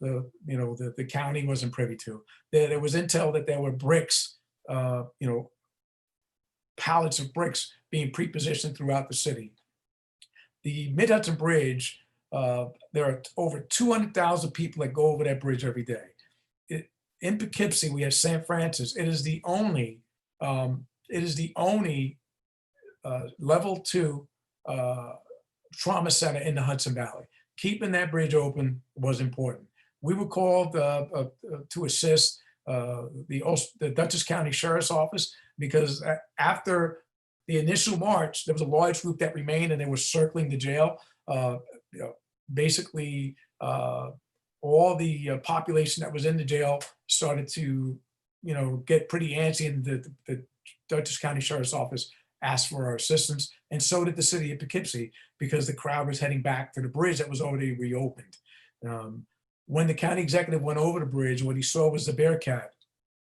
the county wasn't privy to. There was intel that there were bricks, pallets of bricks being pre-positioned throughout the city. The Mid-Hudson Bridge, there are over 200,000 people that go over that bridge every day. In Poughkeepsie, we have St. Francis. It is the only level 2 trauma center in the Hudson Valley. Keeping that bridge open was important. We were called to assist the Dutchess County Sheriff's Office because after the initial march, there was a large group that remained and they were circling the jail. Basically, all the population that was in the jail started to, get pretty antsy, and the Dutchess County Sheriff's Office asked for our assistance, and so did the city of Poughkeepsie, because the crowd was heading back to the bridge that was already reopened. When the county executive went over the bridge, what he saw was the Bearcat.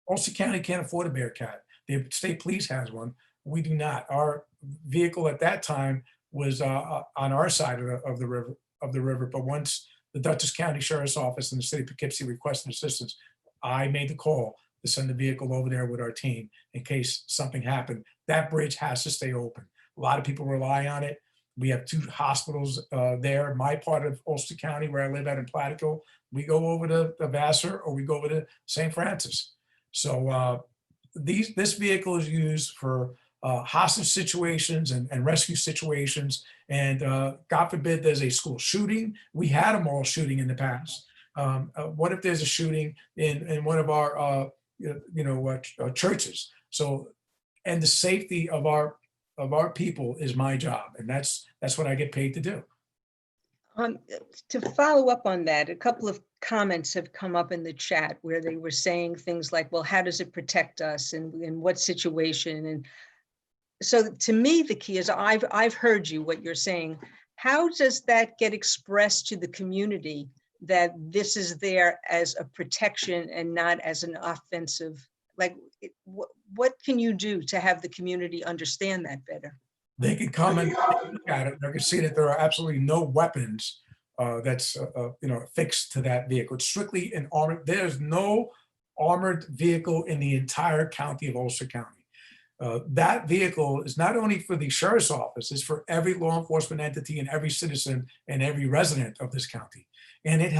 Ulster County can't afford a Bearcat. The state police has one. We do not. Our vehicle at that time was on our side of the river. But once the Dutchess County Sheriff's Office and the city of Poughkeepsie requested assistance, I made the call to send the vehicle over there with our team in case something happened. That bridge has to stay open. A lot of people rely on it. We have 2 hospitals there. My part of Ulster County, where I live at in Platico, we go over to Vassar or we go over to St. Francis. So this vehicle is used for hostage situations and rescue situations. And God forbid there's a school shooting. We had a mall shooting in the past. What if there's a shooting in one of our churches? So, and the safety of our people is my job, and that's what I get paid to do. To follow up on that, a couple of comments have come up in the chat where they were saying things like, well, how does it protect us and in what situation? And so to me, the key is I've heard you, what you're saying. How does that get expressed to the community that this is there as a protection and not as an offensive? Like, what can you do to have the community understand that better? They can come and look at it. They can see that there are absolutely no weapons that's fixed to that vehicle. It's strictly an armored. There's no armored vehicle in the entire county of Ulster County. That vehicle is not only for the sheriff's office, it's for every law enforcement entity and every citizen and every resident of this county. And it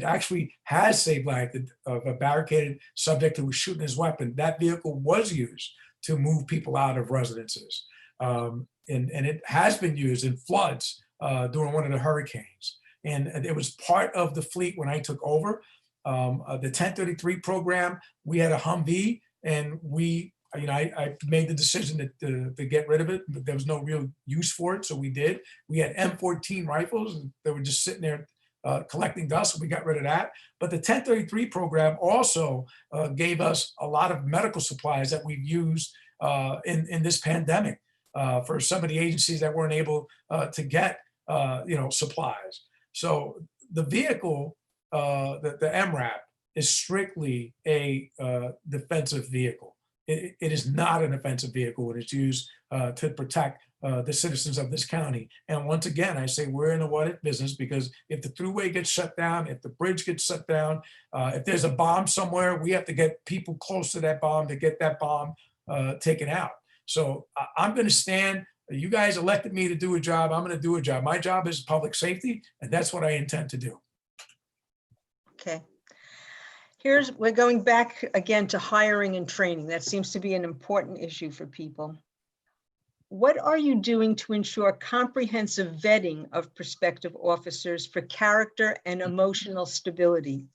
actually has saved life of a barricaded subject who was shooting his weapon. That vehicle was used to move people out of residences. And it has been used in floods during one of the hurricanes. And it was part of the fleet when I took over. The 1033 program, we had a Humvee, and I made the decision to get rid of it, but there was no real use for it, so we did. We had M14 rifles, and they were just sitting there collecting dust, so we got rid of that. But the 1033 program also gave us a lot of medical supplies that we've used in this pandemic for some of the agencies that weren't able to get supplies. So the vehicle, the MRAP, is strictly a defensive vehicle. It is not an offensive vehicle when it's used to protect the citizens of this county. And once again, I say we're in the what if business, because if the thruway gets shut down, if the bridge gets shut down, if there's a bomb somewhere, we have to get people close to that bomb to get that bomb taken out. So I'm going to stand. You guys elected me to do a job. I'm going to do a job. My job is public safety, and that's what I intend to do. Okay. We're going back again to hiring and training. That seems to be an important issue for people. What are you doing to ensure comprehensive vetting of prospective officers for character and emotional stability?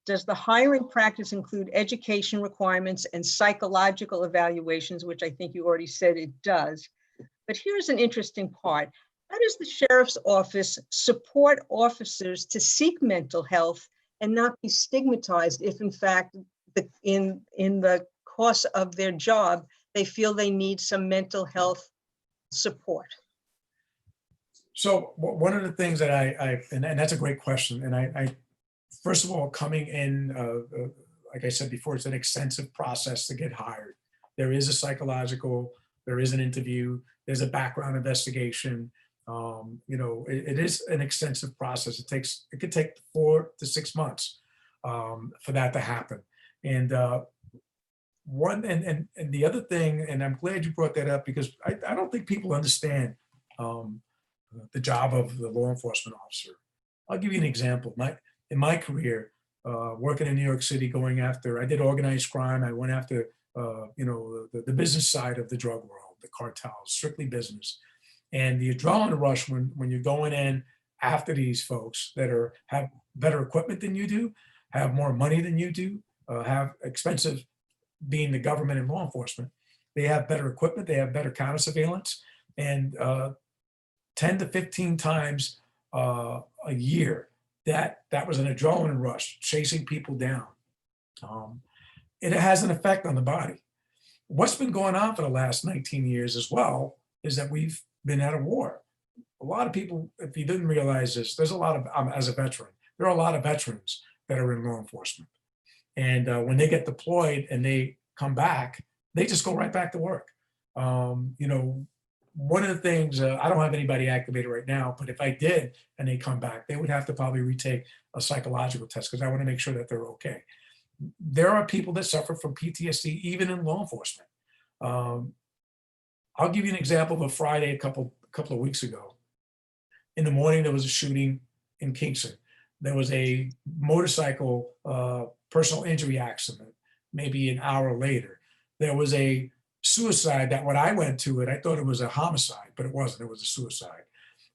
Does the hiring practice include education requirements and psychological evaluations, which I think you already said it does? But here's an interesting part. How does the sheriff's office support officers to seek mental health and not be stigmatized if, in fact, in the course of their job, they feel they need some mental health support? So one of the things that and that's a great question. And I first of all, coming in, like I said before, it's an extensive process to get hired. There is a psychological, there is an interview, there's a background investigation. It is an extensive process. It could take 4 to 6 months for that to happen. And the other thing, and I'm glad you brought that up, because I don't think people understand the job of the law enforcement officer. I'll give you an example. In my career, working in New York City, I did organized crime. I went after, the business side of the drug world, the cartels, strictly business. And the adrenaline rush when you're going in after these folks that have better equipment than you do, have more money than you do, have expensive, being the government and law enforcement, they have better equipment, they have better counter surveillance, and 10 to 15 times a year, that was an adrenaline rush, chasing people down. It has an effect on the body. What's been going on for the last 19 years as well is that we've been at a war. A lot of people, if you didn't realize this, there's a lot of, as a veteran, there are a lot of veterans that are in law enforcement. And when they get deployed and they come back, they just go right back to work. One of the things, I don't have anybody activated right now, but if I did and they come back, they would have to probably retake a psychological test, because I want to make sure that they're okay. there are people that suffer from PTSD, even in law enforcement. I'll give you an example of a Friday a couple of weeks ago. In the morning, there was a shooting in Kingston. There was a motorcycle personal injury accident, maybe an hour later. There was a suicide that when I went to it, I thought it was a homicide, but it wasn't. It was a suicide.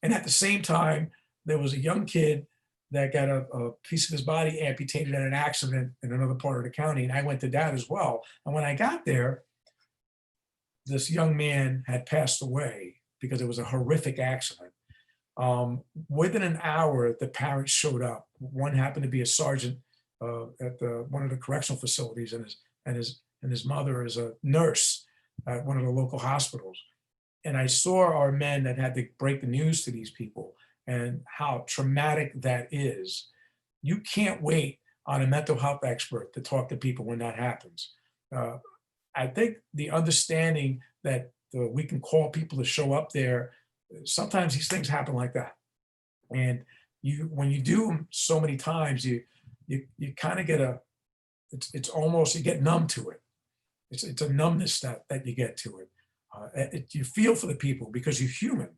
And at the same time, there was a young kid that got a piece of his body amputated in an accident in another part of the county. And I went to that as well. And when I got there, this young man had passed away because it was a horrific accident. Within an hour, the parents showed up. One happened to be a sergeant at one of the correctional facilities, and his mother is a nurse at one of the local hospitals. And I saw our men that had to break the news to these people and how traumatic that is. You can't wait on a mental health expert to talk to people when that happens. I think the understanding that we can call people to show up there, sometimes these things happen like that. And when you do them so many times, you kind of get it's almost, you get numb to it. It's a numbness that you get to it. You feel for the people because you're human,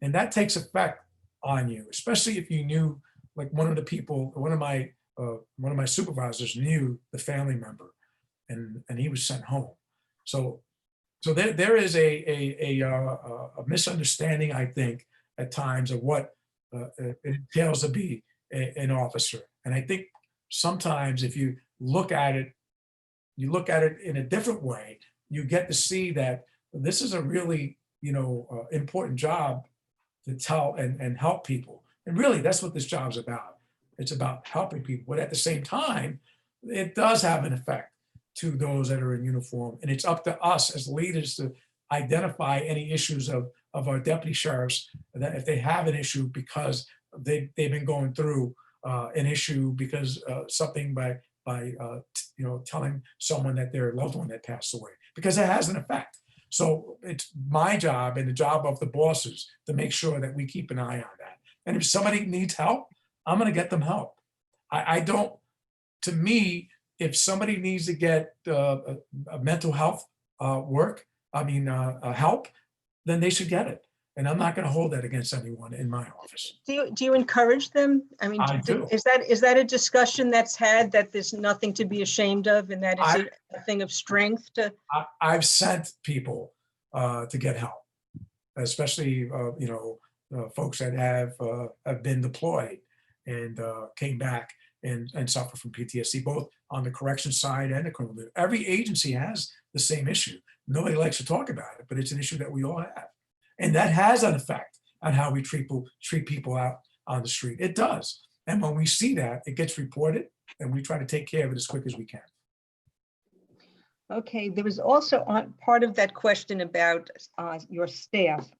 and that takes effect on you, especially if you knew, like one of my supervisors knew the family member, and he was sent home. So there is a misunderstanding, I think, at times of what it entails to be an officer. And I think sometimes if you look at it in a different way, you get to see that this is a really, important job to tell and help people. And really, that's what this job's about. It's about helping people. But at the same time, it does have an effect to those that are in uniform. And it's up to us as leaders to identify any issues of our deputy sheriffs, that if they have an issue because they've been going through an issue because something by telling someone that their loved one had passed away, because it has an effect. So it's my job and the job of the bosses to make sure that we keep an eye on that. And if somebody needs help, I'm going to get them help. To me, if somebody needs to get a mental health help, then they should get it. And I'm not going to hold that against anyone in my office. Do you encourage them? I mean, I do. Is that a discussion that's had, that there's nothing to be ashamed of, and that it's a thing of strength to? I've sent people to get help, especially folks that have been deployed and came back and suffer from PTSD, both on the correction side and the criminal. Every agency has the same issue. Nobody likes to talk about it, but it's an issue that we all have. And that has an effect on how we treat people out on the street. It does. And when we see that, it gets reported, and we try to take care of it as quick as we can. Okay, there was also part of that question about your staff.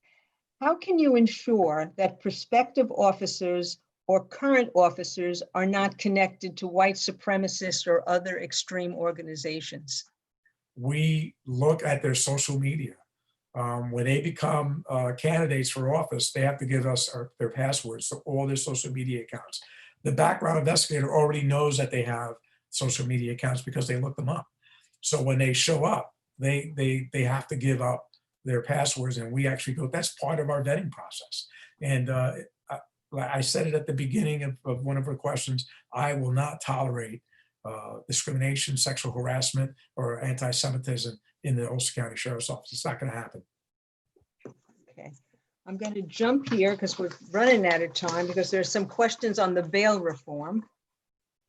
How can you ensure that prospective officers or current officers are not connected to white supremacists or other extreme organizations? We look at their social media. When they become candidates for office, they have to give us their passwords to all their social media accounts. The background investigator already knows that they have social media accounts because they look them up. So when they show up, they have to give up their passwords, and we actually go, that's part of our vetting process. And I said it at the beginning of one of her questions, I will not tolerate discrimination, sexual harassment, or anti-Semitism in the Ulster County Sheriff's Office. It's not going to happen. Okay, I'm going to jump here because we're running out of time, because there's some questions on the bail reform.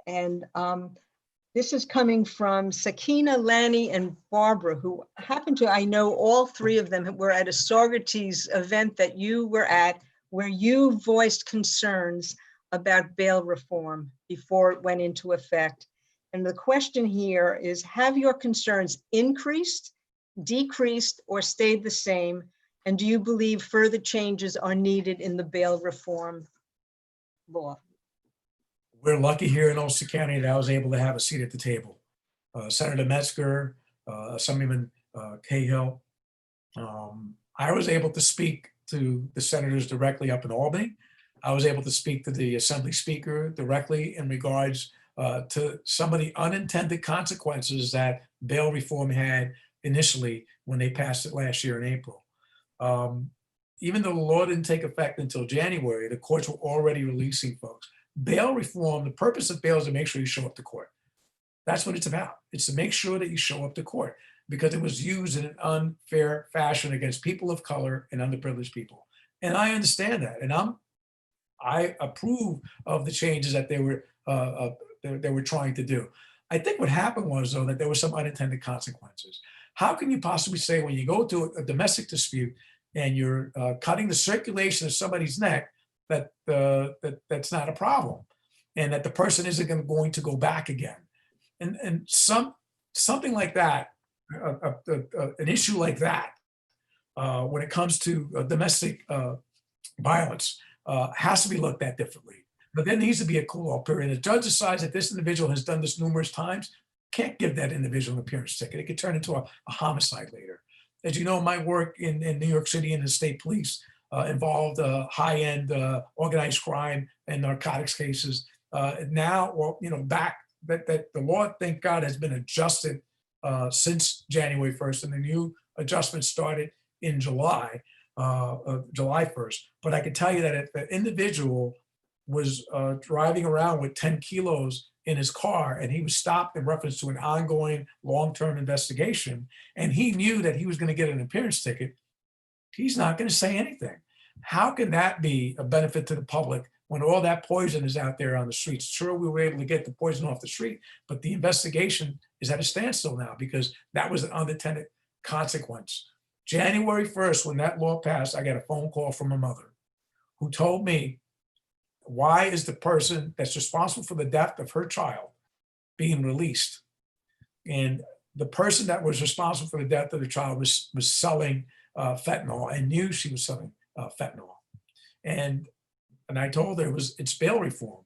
And this is coming from Sakina, Lanny, and Barbara, who I know all three of them were at a Socrates event that you were at, where you voiced concerns about bail reform before it went into effect. And the question here is, have your concerns increased, decreased, or stayed the same? And do you believe further changes are needed in the bail reform law? We're lucky here in Ulster County that I was able to have a seat at the table. Senator Metzger, Assemblyman Cahill. I was able to speak to the senators directly up in Albany. I was able to speak to the Assembly Speaker directly in regards to some of the unintended consequences that bail reform had initially when they passed it last year in April. Even though the law didn't take effect until January, the courts were already releasing folks. Bail reform, the purpose of bail is to make sure you show up to court. That's what it's about. It's to make sure that you show up to court, because it was used in an unfair fashion against people of color and underprivileged people. And I understand that. And I approve of the changes that they were trying to do. I think what happened was, though, that there were some unintended consequences. How can you possibly say, when you go to a domestic dispute and you're cutting the circulation of somebody's neck, that's not a problem, and that the person isn't going to go back again? And something like that, an issue like that, when it comes to domestic violence, has to be looked at differently. But there needs to be a cool-off period. The judge decides that this individual has done this numerous times, can't give that individual an appearance ticket. It could turn into a homicide later. As you know, my work in New York City and the state police involved high-end organized crime and narcotics cases. Now, well, back that the law, thank God, has been adjusted since January 1st, and the new adjustment started in July 1st. But I can tell you that if the individual was driving around with 10 kilos in his car, and he was stopped in reference to an ongoing long-term investigation, and he knew that he was going to get an appearance ticket, he's not going to say anything. How can that be a benefit to the public when all that poison is out there on the streets? Sure, we were able to get the poison off the street, but the investigation is at a standstill now because that was an unintended consequence. January 1st, when that law passed, I got a phone call from a mother who told me, why is the person that's responsible for the death of her child being released? And the person that was responsible for the death of the child was selling fentanyl, and knew she was selling fentanyl. And I told her it's bail reform.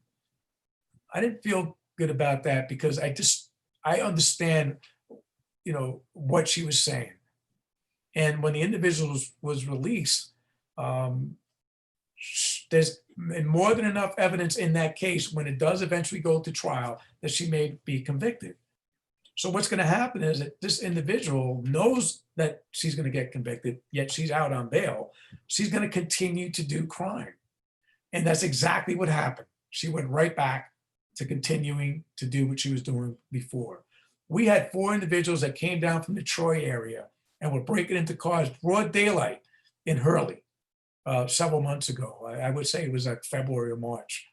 I didn't feel good about that because I understand, what she was saying. And when the individual was released, there's more than enough evidence in that case, when it does eventually go to trial, that she may be convicted. So what's going to happen is that this individual knows that she's going to get convicted, yet she's out on bail. She's going to continue to do crime. And that's exactly what happened. She went right back to continuing to do what she was doing before. We had 4 individuals that came down from the Troy area and were breaking into cars broad daylight in Hurley several months ago. I would say it was like February or March.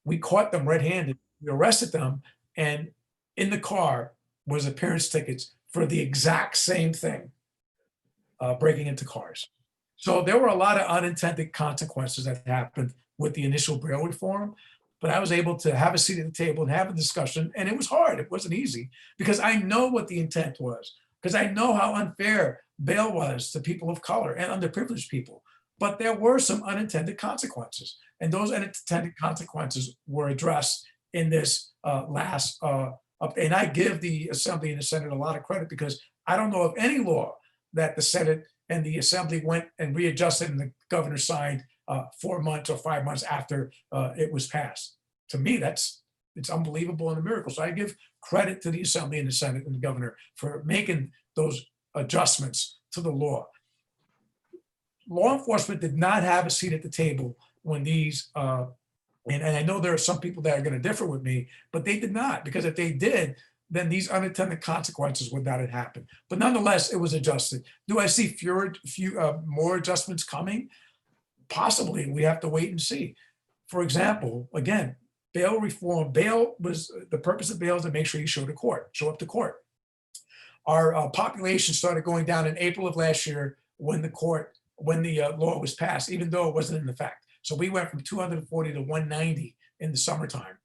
We caught them red-handed. We arrested them, and in the car was appearance tickets for the exact same thing, breaking into cars. So there were a lot of unintended consequences that happened with the initial bail reform, but I was able to have a seat at the table and have a discussion, and it was hard. It wasn't easy because I know what the intent was, because I know how unfair bail was to people of color and underprivileged people. But there were some unintended consequences, and those unintended consequences were addressed in this last and I give the Assembly and the Senate a lot of credit, because I don't know of any law that the Senate and the Assembly went and readjusted and the governor signed 4 months or 5 months after it was passed. To me, it's unbelievable and a miracle. So I give credit to the Assembly and the Senate and the governor for making those adjustments to the law. Law enforcement did not have a seat at the table when these, and I know there are some people that are going to differ with me, but they did not, because if they did, then these unintended consequences would not have happened. But nonetheless, it was adjusted. Do I see more adjustments coming? Possibly. We have to wait and see. For example, again, bail reform. Bail was the purpose of bail is to make sure you show up to court. Our population started going down in April of last year when the law was passed, even though it wasn't in effect. So we went from 240 to 190 in the summertime.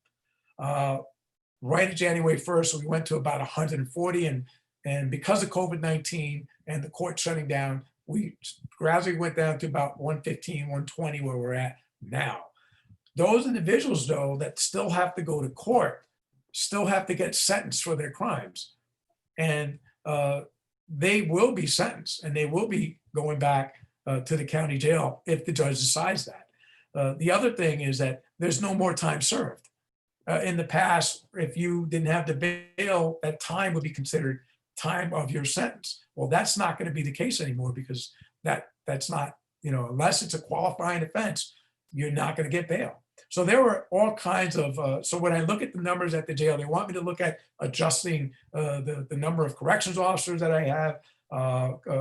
Right at January 1st, we went to about 140. And because of COVID-19 and the court shutting down, we gradually went down to about 115, 120, where we're at now. Those individuals, though, that still have to go to court, still have to get sentenced for their crimes. And they will be sentenced, and they will be going back to the county jail if the judge decides that. The other thing is that there's no more time served. in the past, if you didn't have the bail, that time would be considered time of your sentence. Well, that's not going to be the case anymore, because that's not, unless it's a qualifying offense, you're not going to get bail. So there were all kinds of, so when I look at the numbers at the jail, they want me to look at adjusting the number of corrections officers that I have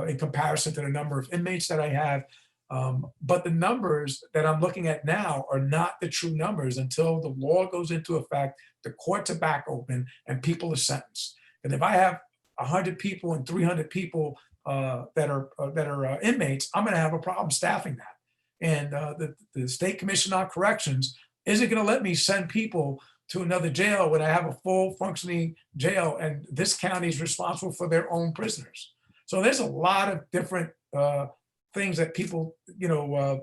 in comparison to the number of inmates that I have. But the numbers that I'm looking at now are not the true numbers until the law goes into effect, the courts are back open, and people are sentenced. And if I have 100 people and 300 people that are inmates, I'm going to have a problem staffing that. And the State Commission on Corrections isn't going to let me send people to another jail when I have a full functioning jail, and this county is responsible for their own prisoners. So there's a lot of different things that people,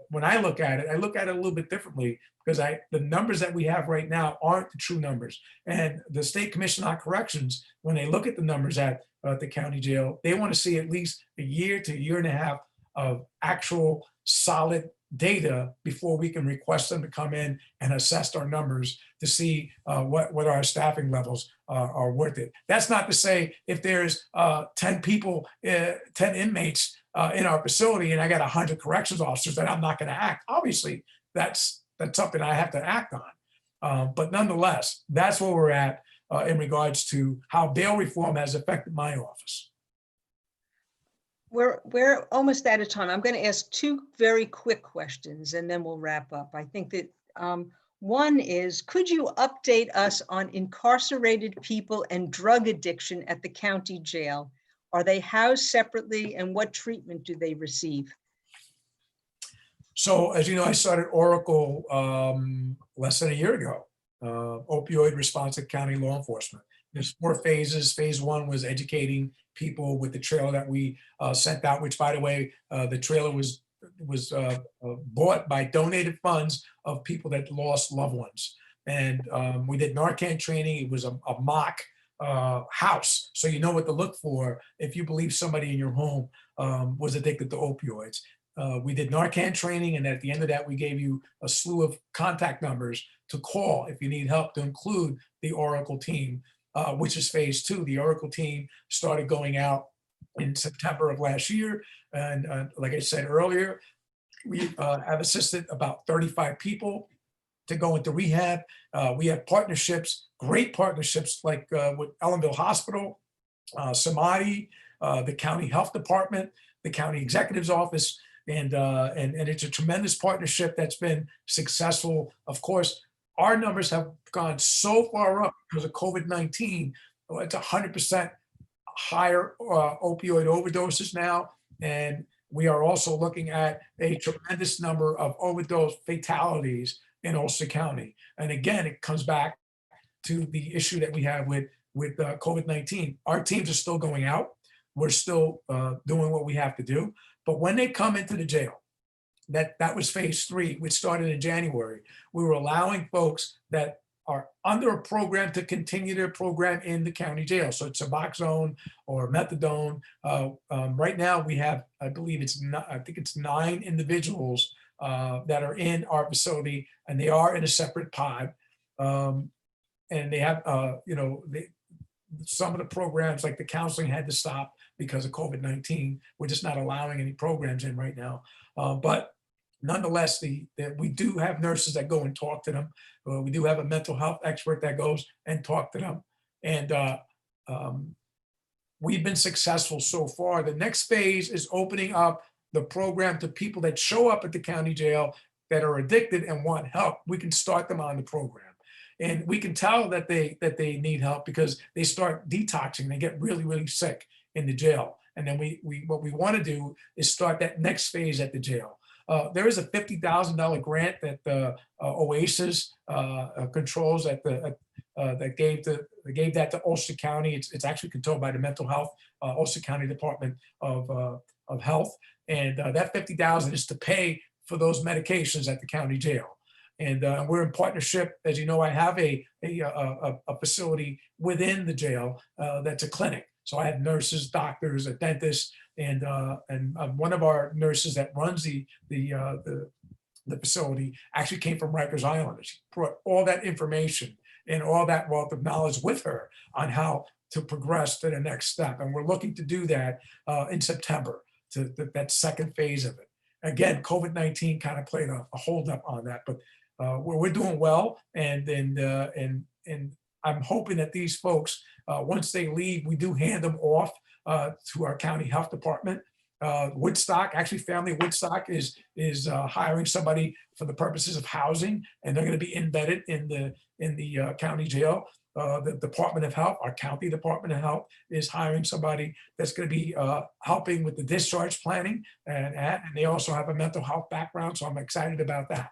when I look at it a little bit differently, because the numbers that we have right now aren't the true numbers. And the State Commission on Corrections, when they look at the numbers at the county jail, they want to see at least a year to a year and a half of actual solid data before we can request them to come in and assess our numbers to see what our staffing levels are worth it. That's not to say if there's 10 people, 10 inmates in our facility and I got 100 corrections officers that I'm not going to act. Obviously, that's something I have to act on. But nonetheless, that's where we're at in regards to how bail reform has affected my office. We're almost out of time. I'm going to ask two very quick questions and then we'll wrap up. I think that one is, could you update us on incarcerated people and drug addiction at the county jail? Are they housed separately, and what treatment do they receive? So, as you know, I started Oracle less than a year ago, opioid response at county law enforcement. There's 4 phases. Phase 1 was educating people with the trailer that we sent out, which, by the way, the trailer was bought by donated funds of people that lost loved ones. And we did Narcan training. It was a mock house. So you know what to look for if you believe somebody in your home was addicted to opioids. We did Narcan training, and at the end of that, we gave you a slew of contact numbers to call if you need help, to include the Oracle team, which is phase 2. The Oracle team started going out in September of last year. And like I said earlier, we have assisted about 35 people to go into rehab. We have partnerships, great partnerships, like with Ellenville Hospital, Samadhi, the county health department, the county executive's office, and it's a tremendous partnership that's been successful. Of course, our numbers have gone so far up because of COVID-19. It's 100% higher opioid overdoses now, and we are also looking at a tremendous number of overdose fatalities in Ulster County. And again, it comes back to the issue that we have with COVID-19. Our teams are still going out. We're still doing what we have to do. But when they come into the jail, that was phase 3, which started in January. We were allowing folks that are under a program to continue their program in the county jail. So it's Suboxone or methadone. Right now we have, I believe I think it's 9 individuals that are in our facility, and they are in a separate pod. And they have, some of the programs, like the counseling, had to stop because of COVID-19. We're just not allowing any programs in right now. But nonetheless, we do have nurses that go and talk to them. We do have a mental health expert that goes and talk to them. And we've been successful so far. The next phase is opening up the program to people that show up at the county jail that are addicted and want help. We can start them on the program. And we can tell that they need help because they start detoxing. They get really, really sick in the jail. And then what we want to do is start that next phase at the jail. There is a $50,000 grant that Oasis controls that gave that to Ulster County. It's actually controlled by the mental health Ulster County Department of Health, and that $50,000 is to pay for those medications at the county jail. And we're in partnership. As you know, I have a facility within the jail that's a clinic. So I have nurses, doctors, a dentist, and one of our nurses that runs the facility actually came from Rikers Island. She brought all that information and all that wealth of knowledge with her on how to progress to the next step. And we're looking to do that in September, to that second phase of it. Again, COVID-19 kind of played a hold up on that, but we're doing well. And I'm hoping that these folks, once they leave, we do hand them off to our county health department. Woodstock, actually Family Woodstock is hiring somebody for the purposes of housing, and they're going to be embedded in the county jail. The Department of Health, our county Department of Health, is hiring somebody that's going to be helping with the discharge planning, and they also have a mental health background, so I'm excited about that.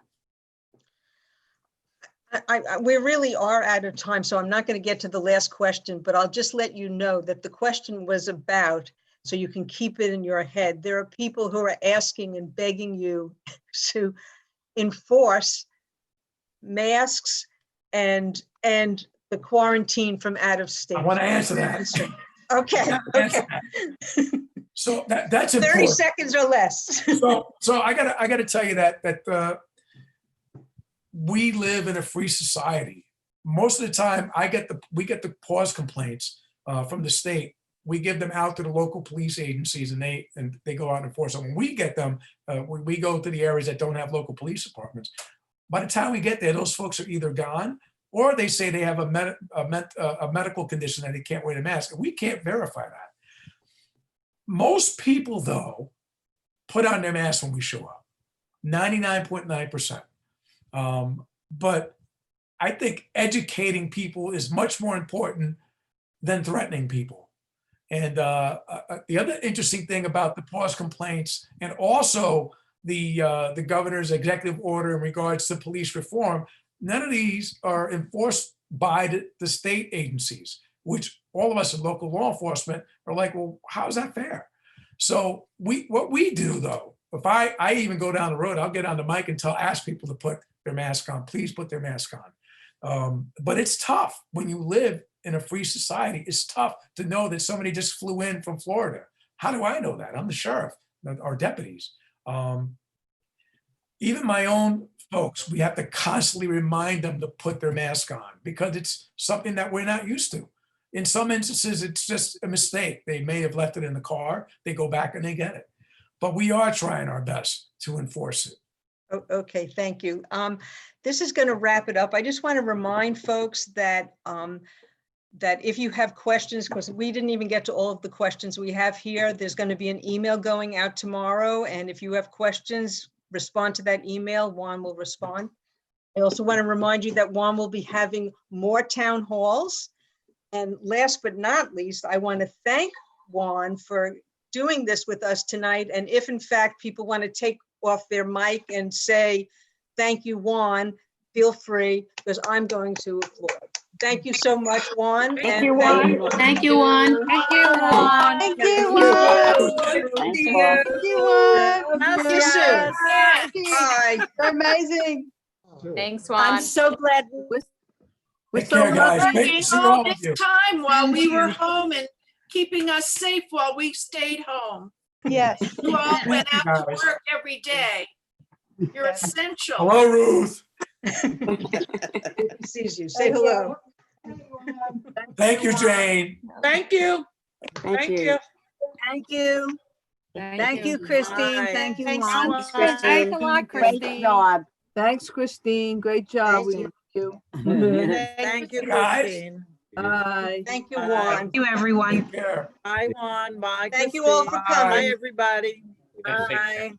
We really are out of time, so I'm not going to get to the last question, but I'll just let you know that the question was about, so you can keep it in your head, there are people who are asking and begging you to enforce masks and the quarantine from out of state. I want to answer that. Okay. Okay. So that's 30 important. seconds or less. So I gotta tell you that we live in a free society. Most of the time, we get the pause complaints from the state. We give them out to the local police agencies, and they go out and enforce them. When we get them, we go to the areas that don't have local police departments. By the time we get there, those folks are either gone, or they say they have a medical condition that they can't wear the mask. And we can't verify that. Most people, though, put on their mask when we show up, 99.9%. But I think educating people is much more important than threatening people. And the other interesting thing about the pause complaints, and also the governor's executive order in regards to police reform, none of these are enforced by the state agencies, which all of us in local law enforcement are like, well, how's that fair? So what we do, though, if I even go down the road, I'll get on the mic and ask people to put their mask on. Please put their mask on. But it's tough when you live in a free society. It's tough to know that somebody just flew in from Florida. How do I know that? I'm the sheriff, our deputies. Even my own folks, we have to constantly remind them to put their mask on, because it's something that we're not used to. In some instances, it's just a mistake. They may have left it in the car. They go back and they get it. But we are trying our best to enforce it. Okay, thank you. This is going to wrap it up. I just want to remind folks that that if you have questions, because we didn't even get to all of the questions we have here, there's going to be an email going out tomorrow. And if you have questions, respond to that email. Juan will respond. I also want to remind you that Juan will be having more town halls. And last but not least, I want to thank Juan for doing this with us tonight. And if in fact people want to take off their mic and say, thank you, Juan, feel free, because I'm going to applaud. Thank you so much, Juan. Thank you, Juan. Thank you, Juan. Thank you, Juan. Thank you, Juan. Thank Thank you, Juan. See you soon. Bye. You're amazing. Thanks, I'm Juan. so glad we're Take so care, guys. lucky. Great to see all of this you. time while Thank we were you. home and keeping us safe while we stayed home. Yes. You all went Thank you, out to guys. work every day. You're essential. Hello, Ruth. Sees you. Say hello. Thank you, Jane. Thank you. Thank you. Thank you. Thank you, Christine. Bye. Thank you, Thanks, Juan. Juan. Thanks a lot, Great Christine. job. Thanks, Christine. Great job. Thank We you. love you. Thank you, Guys. Christine. Bye. Thank you, Bye. Juan. Thank you, everyone. Take care. Bye, Juan. Bye, Thank you all for Christine. coming. Bye, everybody. Bye.